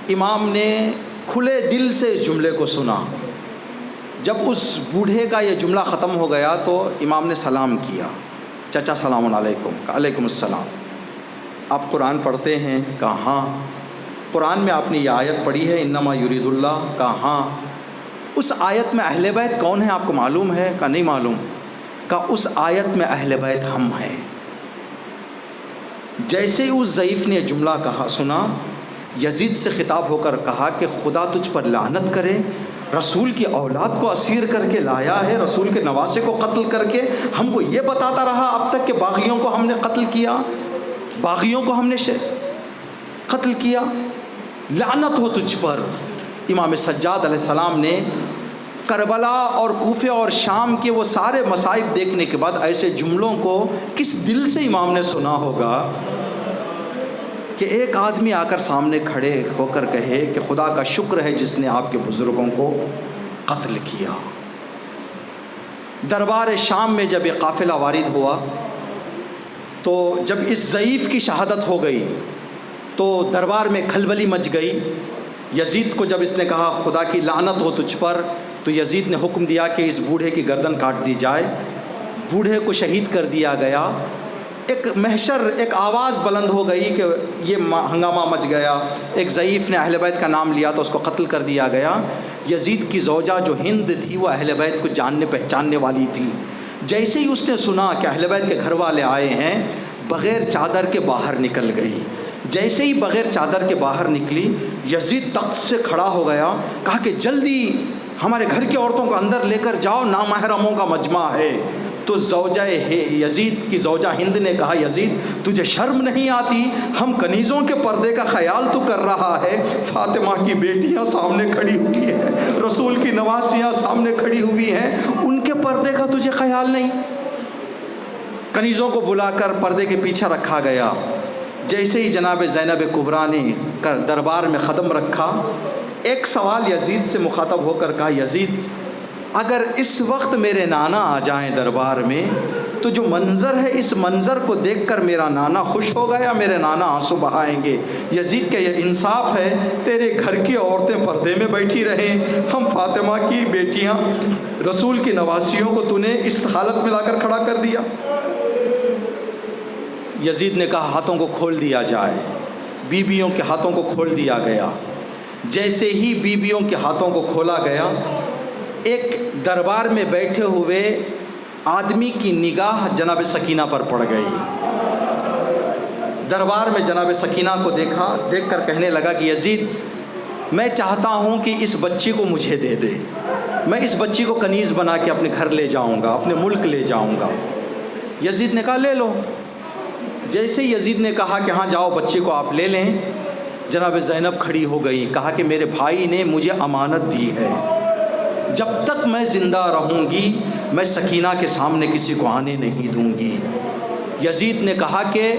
امام نے کھلے دل سے اس جملے کو سنا۔ جب اس بوڑھے کا یہ جملہ ختم ہو گیا تو امام نے سلام کیا، چچا سلام علیکم، کہا علیکم السلام، آپ قرآن پڑھتے ہیں؟ کہا ہاں۔ قرآن میں آپ نے یہ آیت پڑھی ہے انما یرید اللہ؟ کہا ہاں۔ اس آیت میں اہل بیت کون ہے آپ کو معلوم ہے؟ کہا نہیں معلوم۔ کہا اس آیت میں اہل بیت ہم ہیں۔ جیسے ہی اس ضعیف نے جملہ کہا سنا، یزید سے خطاب ہو کر کہا کہ خدا تجھ پر لعنت کرے، رسول کی اولاد کو اسیر کر کے لایا ہے، رسول کے نواسے کو قتل کر کے ہم کو یہ بتاتا رہا اب تک کہ باغیوں کو ہم نے قتل کیا، باغیوں کو ہم نے قتل کیا، لعنت ہو تجھ پر۔ امام سجاد علیہ السلام نے کربلا اور کوفے اور شام کے وہ سارے مصائب دیکھنے کے بعد ایسے جملوں کو کس دل سے امام نے سنا ہوگا کہ ایک آدمی آ کر سامنے کھڑے ہو کر کہے کہ خدا کا شکر ہے جس نے آپ کے بزرگوں کو قتل کیا۔ دربار شام میں جب یہ قافلہ وارد ہوا تو جب اس ضعیف کی شہادت ہو گئی تو دربار میں کھلبلی مچ گئی۔ یزید کو جب اس نے کہا خدا کی لعنت ہو تجھ پر، تو یزید نے حکم دیا کہ اس بوڑھے کی گردن کاٹ دی جائے۔ بوڑھے کو شہید کر دیا گیا۔ ایک محشر، ایک آواز بلند ہو گئی کہ یہ ہنگامہ مچ گیا، ایک ضعیف نے اہل بیت کا نام لیا تو اس کو قتل کر دیا گیا۔ یزید کی زوجہ جو ہند تھی وہ اہل بیت کو جاننے پہچاننے والی تھی، جیسے ہی اس نے سنا کہ اہل بیت کے گھر والے آئے ہیں، بغیر چادر کے باہر نکل گئی۔ جیسے ہی بغیر چادر کے باہر نکلی، یزید تخت سے کھڑا ہو گیا، کہا کہ جلدی ہمارے گھر کی عورتوں کو اندر لے کر جاؤ، نامحرموں کا مجمع ہے۔ تو زوجہ یزید کی زوجہ ہند نے کہا یزید تجھے شرم نہیں آتی؟ ہم کنیزوں کے پردے کا خیال تو کر رہا ہے، فاطمہ کی بیٹیاں سامنے کھڑی ہوئی ہیں، رسول کی نواسیاں سامنے کھڑی ہوئی ہیں، ان کے پردے کا تجھے خیال نہیں؟ کنیزوں کو بلا کر پردے کے پیچھے رکھا گیا۔ جیسے ہی جناب زینب کبریٰ نے دربار میں قدم رکھا، ایک سوال یزید سے مخاطب ہو کر کہا یزید اگر اس وقت میرے نانا آ جائیں دربار میں تو جو منظر ہے اس منظر کو دیکھ کر میرا نانا خوش ہوگا یا میرے نانا آنسو بہائیں گے؟ یزید کا یہ انصاف ہے، تیرے گھر کی عورتیں پردے میں بیٹھی رہیں، ہم فاطمہ کی بیٹیاں رسول کی نواسیوں کو تو نے اس حالت میں لا کر کھڑا کر دیا۔ یزید نے کہا ہاتھوں کو کھول دیا جائے، بیویوں کے ہاتھوں کو کھول دیا گیا۔ جیسے ہی بیویوں کے ہاتھوں کو کھولا گیا، ایک دربار میں بیٹھے ہوئے آدمی کی نگاہ جناب سکینہ پر پڑ گئی۔ دربار میں جناب سکینہ کو دیکھا، دیکھ کر کہنے لگا کہ یزید، میں چاہتا ہوں کہ اس بچی کو مجھے دے دے، میں اس بچی کو کنیز بنا کے اپنے گھر لے جاؤں گا، اپنے ملک لے جاؤں گا۔ یزید نے کہا لے لو۔ جیسے یزید نے کہا کہ ہاں جاؤ بچی کو آپ لے لیں، جناب زینب کھڑی ہو گئی، کہا کہ میرے بھائی نے مجھے امانت دی ہے، جب تک میں زندہ رہوں گی میں سکینہ کے سامنے کسی کو آنے نہیں دوں گی۔ یزید نے کہا کہ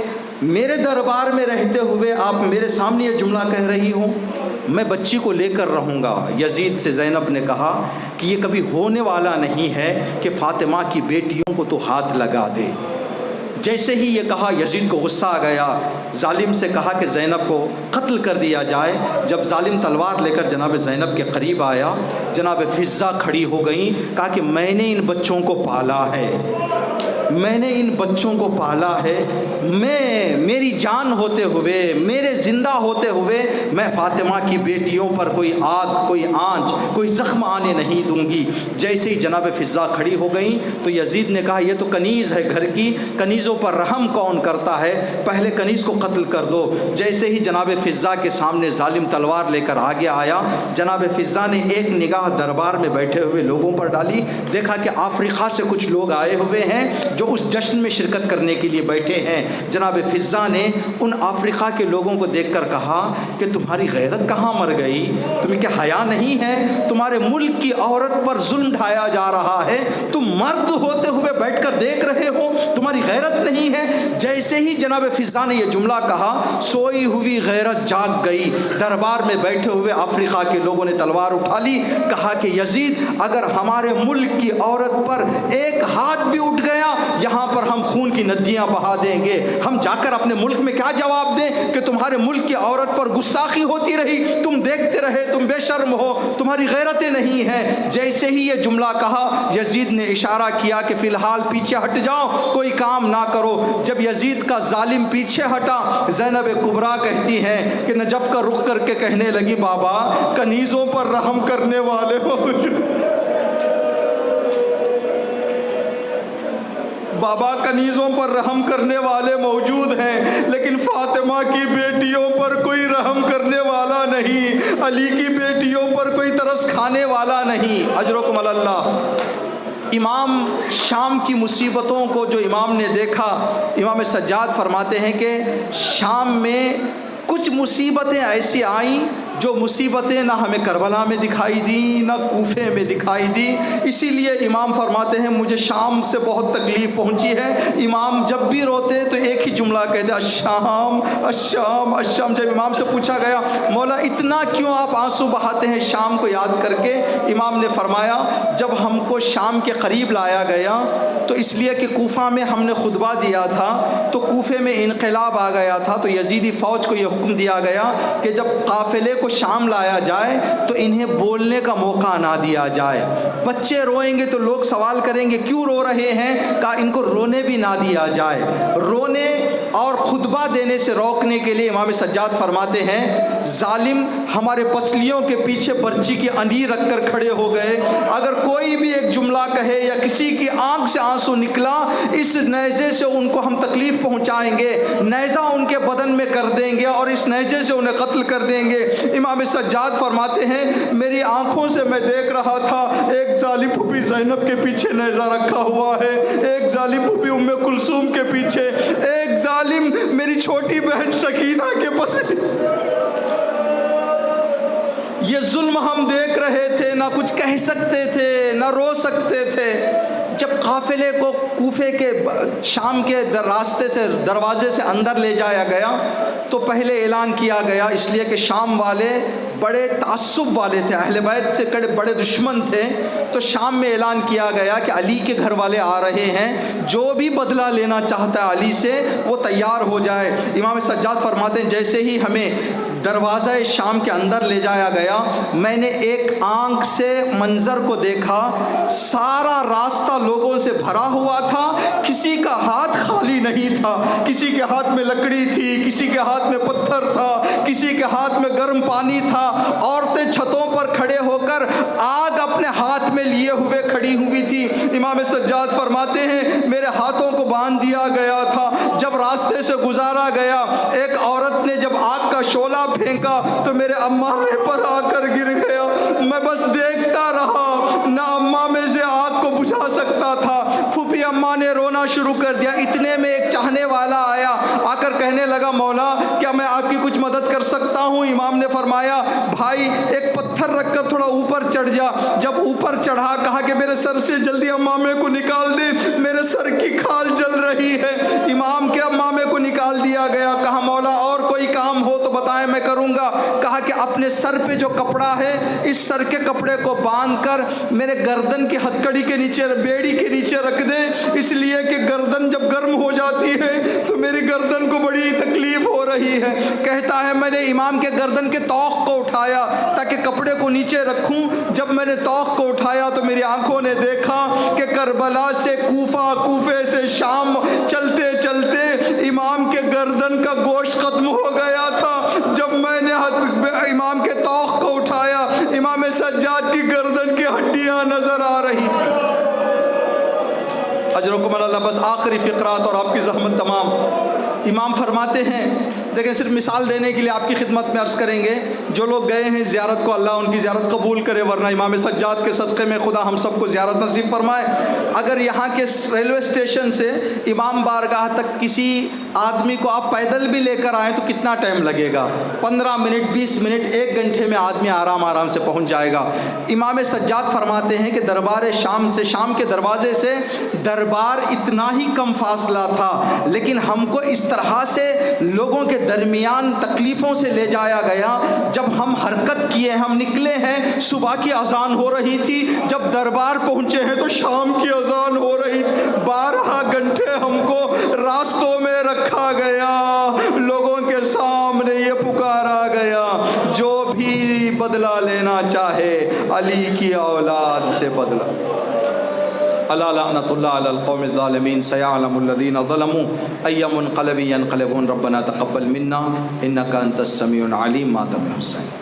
میرے دربار میں رہتے ہوئے آپ میرے سامنے یہ جملہ کہہ رہی ہو، میں بچی کو لے کر رہوں گا۔ یزید سے زینب نے کہا کہ یہ کبھی ہونے والا نہیں ہے کہ فاطمہ کی بیٹیوں کو تو ہاتھ لگا دے۔ جیسے ہی یہ کہا یزید کو غصہ آ گیا، ظالم سے کہا کہ زینب کو قتل کر دیا جائے۔ جب ظالم تلوار لے کر جناب زینب کے قریب آیا، جناب فضہ کھڑی ہو گئیں، کہا کہ میں نے ان بچوں کو پالا ہے، میں نے ان بچوں کو پالا ہے، میری جان ہوتے ہوئے، میرے زندہ ہوتے ہوئے میں فاطمہ کی بیٹیوں پر کوئی آگ، کوئی آنچ، کوئی زخم آنے نہیں دوں گی۔ جیسے ہی جناب فضہ کھڑی ہو گئیں تو یزید نے کہا یہ تو کنیز ہے گھر کی، کنیزوں پر رحم کون کرتا ہے، پہلے کنیز کو قتل کر دو۔ جیسے ہی جناب فضہ کے سامنے ظالم تلوار لے کر آگے آیا، جناب فضہ نے ایک نگاہ دربار میں بیٹھے ہوئے لوگوں پر ڈالی، دیکھا کہ افریقہ سے کچھ لوگ آئے ہوئے ہیں جو اس جشن میں شرکت کرنے کے لیے بیٹھے ہیں۔ جناب فضہ نے ان افریقہ کے لوگوں کو دیکھ کر کہا کہ تمہاری غیرت کہاں مر گئی، تمہیں کیا حیا نہیں ہے، تمہارے ملک کی عورت پر ظلم ڈھایا جا رہا ہے، تم مرد ہوتے ہوئے بیٹھ کر دیکھ رہے ہو، تمہاری غیرت نہیں ہے۔ جیسے ہی جناب فضہ نے یہ جملہ کہا، سوئی ہوئی غیرت جاگ گئی۔ دربار میں بیٹھے ہوئے افریقہ کے لوگوں نے تلوار اٹھا لی، کہا کہ یزید اگر ہمارے ملک کی عورت پر ایک ہاتھ بھی اٹھ گیا، یہاں پر ہم خون کی ندیاں بہا دیں گے۔ ہم جا کر اپنے ملک میں کیا جواب دیں کہ تمہارے ملک کی عورت پر گستاخی ہوتی رہی، تم دیکھتے رہے، تم بے شرم ہو، تمہاری غیرتیں نہیں ہیں۔ جیسے ہی یہ جملہ کہا، یزید نے اشارہ کیا کہ فی الحال پیچھے ہٹ جاؤ، کوئی کام نہ کرو۔ جب یزید کا ظالم پیچھے ہٹا، زینب کبریٰ کہتی ہیں کہ نجف کا رخ کر کے کہنے لگی بابا کنیزوں پر رحم کرنے والے ہو، بابا کنیزوں پر رحم کرنے والے موجود ہیں، لیکن فاطمہ کی بیٹیوں پر کوئی رحم کرنے والا نہیں، علی کی بیٹیوں پر کوئی ترس کھانے والا نہیں۔ اجرکم اللہ۔ امام شام کی مصیبتوں کو جو امام نے دیکھا، امام سجاد فرماتے ہیں کہ شام میں کچھ مصیبتیں ایسی آئیں جو مصیبتیں نہ ہمیں کربلا میں دکھائی دیں نہ کوفے میں دکھائی دی۔ اسی لیے امام فرماتے ہیں مجھے شام سے بہت تکلیف پہنچی ہے۔ امام جب بھی روتے تو ایک ہی جملہ کہتے الشام الشام الشام۔ جب امام سے پوچھا گیا مولا اتنا کیوں آپ آنسو بہاتے ہیں شام کو یاد کر کے، امام نے فرمایا جب ہم کو شام کے قریب لایا گیا تو اس لیے کہ کوفہ میں ہم نے خطبہ دیا تھا تو کوفے میں انقلاب آ گیا تھا، تو یزیدی فوج کو یہ حکم دیا گیا کہ جب قافلے کو شام لایا جائے تو انہیں بولنے کا موقع نہ دیا جائے۔ بچے روئیں گے تو لوگ سوال کریں گے کیوں رو رہے ہیں، کہا ان کو رونے بھی نہ دیا جائے۔ رونے اور خطبہ دینے سے روکنے کے لیے امام سجاد فرماتے ہیں ظالم ہمارے پسلیوں کے پیچھے برچی کی انیر رکھ کر کھڑے ہو گئے، اگر کوئی بھی ایک جملہ کہے یا کسی کی آنکھ سے آنسو نکلا، اس نیزے سے ان کو ہم تکلیف پہنچائیں گے، نیزہ ان کے بدن میں کر دیں گے اور اس نیزے سے انہیں قتل کر دیں گے۔ امام سجاد فرماتے ہیں میری آنکھوں سے میں دیکھ رہا تھا ایک ظالم پھوپھی زینب کے پیچھے نیزہ رکھا ہوا ہے، ایک ظالم پھوپھی ام کلثوم کے پیچھے، ایک ظالم میری چھوٹی بہن سکینہ کے پاس۔ یہ ظلم ہم دیکھ رہے تھے، نہ کچھ کہہ سکتے تھے نہ رو سکتے تھے۔ جب قافلے کو کوفے کے شام کے راستے سے دروازے سے اندر لے جایا گیا تو پہلے اعلان کیا گیا، اس لیے کہ شام والے بڑے تعصب والے تھے، اہل بیت سے بڑے دشمن تھے، تو شام میں اعلان کیا گیا کہ علی کے گھر والے آ رہے ہیں، جو بھی بدلہ لینا چاہتا ہے علی سے وہ تیار ہو جائے۔ امام سجاد فرماتے ہیں جیسے ہی ہمیں دروازہ شام کے اندر لے جایا گیا، میں نے ایک آنکھ سے منظر کو دیکھا، سارا راستہ لوگوں سے بھرا ہوا تھا کسی کا ہاتھ خالی نہیں تھا، کسی کے ہاتھ میں لکڑی تھی، کسی کے ہاتھ میں پتھر تھا، کسی کے ہاتھ میں گرم پانی تھا۔ عورتیں چھتوں پر کھڑے ہو کر آگ اپنے ہاتھ میں لیے ہوئے کھڑی ہوئی تھی۔ امام سجاد فرماتے ہیں میرے ہاتھوں کو باندھ دیا گیا تھا، جب راستے سے گزارا گیا ایک عورت نے جب آگ کا شعلہ پھینکا تو میرے امامے پر آ کر گر گیا، میں بس دیکھتا رہا، نہ امامے سے آگ کو بجھا سکتا تھا۔ پھوپھی اماں نے رونا شروع کر دیا، اتنے میں ایک چاہنے والا آیا، آ کر کہنے لگا مولا کیا میں آپ کی کچھ مدد کر سکتا ہوں؟ امام نے فرمایا بھائی ایک پتھر رکھ کر تھوڑا اوپر چڑھ جا۔ جب اوپر چڑھا کہا کہ میرے سر سے جلدی امامے کو نکال دے، میرے سر کی کھال جل رہی ہے۔ امام کے امامے کو نکال دیا گیا۔ کہا مولا اور کوئی کام ہو تو بتائیں میں کروں گا۔ کہا کہ اپنے سر پہ جو کپڑا ہے اس سر کے کپڑے کو باندھ کر میرے گردن کی ہتھکڑی کے نیچے، بیڑی کے نیچے رکھ دے، اس لیے کہ گردن جب گرم ہو جاتی ہے تو میری گردن کو بڑی تکلیف ہو رہی ہے۔ کہتا ہے میں نے امام کے گردن کے توق کو اٹھایا تاکہ کپڑے کو نیچے رکھوں۔ جب میں نے توق کو اٹھایا تو میری آنکھوں نے دیکھا کہ کربلا سے کوفہ، کوفے سے شام چلتے چلتے امام کے گردن کا گوشت ختم ہو گیا تھا۔ جب میں نے امام کے توق کو اٹھایا امام سجاد کی گردن کی ہڈیاں نظر آ رہی تھی۔ اجرکم اللہ۔ بس آخری فقرات اور آپ کی زحمت تمام۔ امام فرماتے ہیں دیکھیں صرف مثال دینے کے لیے آپ کی خدمت میں عرض کریں گے، جو لوگ گئے ہیں زیارت کو اللہ ان کی زیارت قبول کرے، ورنہ امام سجاد کے صدقے میں خدا ہم سب کو زیارت نصیب فرمائے۔ اگر یہاں کے ریلوے اسٹیشن سے امام بارگاہ تک کسی آدمی کو آپ پیدل بھی لے کر آئیں تو کتنا ٹائم لگے گا؟ 15 منٹ، 20 منٹ، 1 گھنٹے میں آدمی آرام سے پہنچ جائے گا۔ امام سجاد فرماتے ہیں کہ دربار شام سے، شام کے دروازے سے دربار اتنا ہی کم فاصلہ تھا، لیکن ہم کو اس طرح سے لوگوں کے درمیان تکلیفوں سے لے جایا گیا۔ جب ہم حرکت کیے، ہم نکلے ہیں، صبح کی اذان ہو رہی تھی، جب دربار پہنچے ہیں تو شام کی اذان ہو رہی، 12 گھنٹے ہم کو راستوں میں رکھا گیا، لوگوں کے سامنے یہ پکارا گیا جو بھی بدلہ لینا چاہے علی کی اولاد سے بدلہ۔ الا لعنت اللہ علی القوم الظالمین سیعلم الذین ظلموا ای منقلب ینقلبون ربنا تقبل منا انک انت السمیع العلیم ماتم حسین۔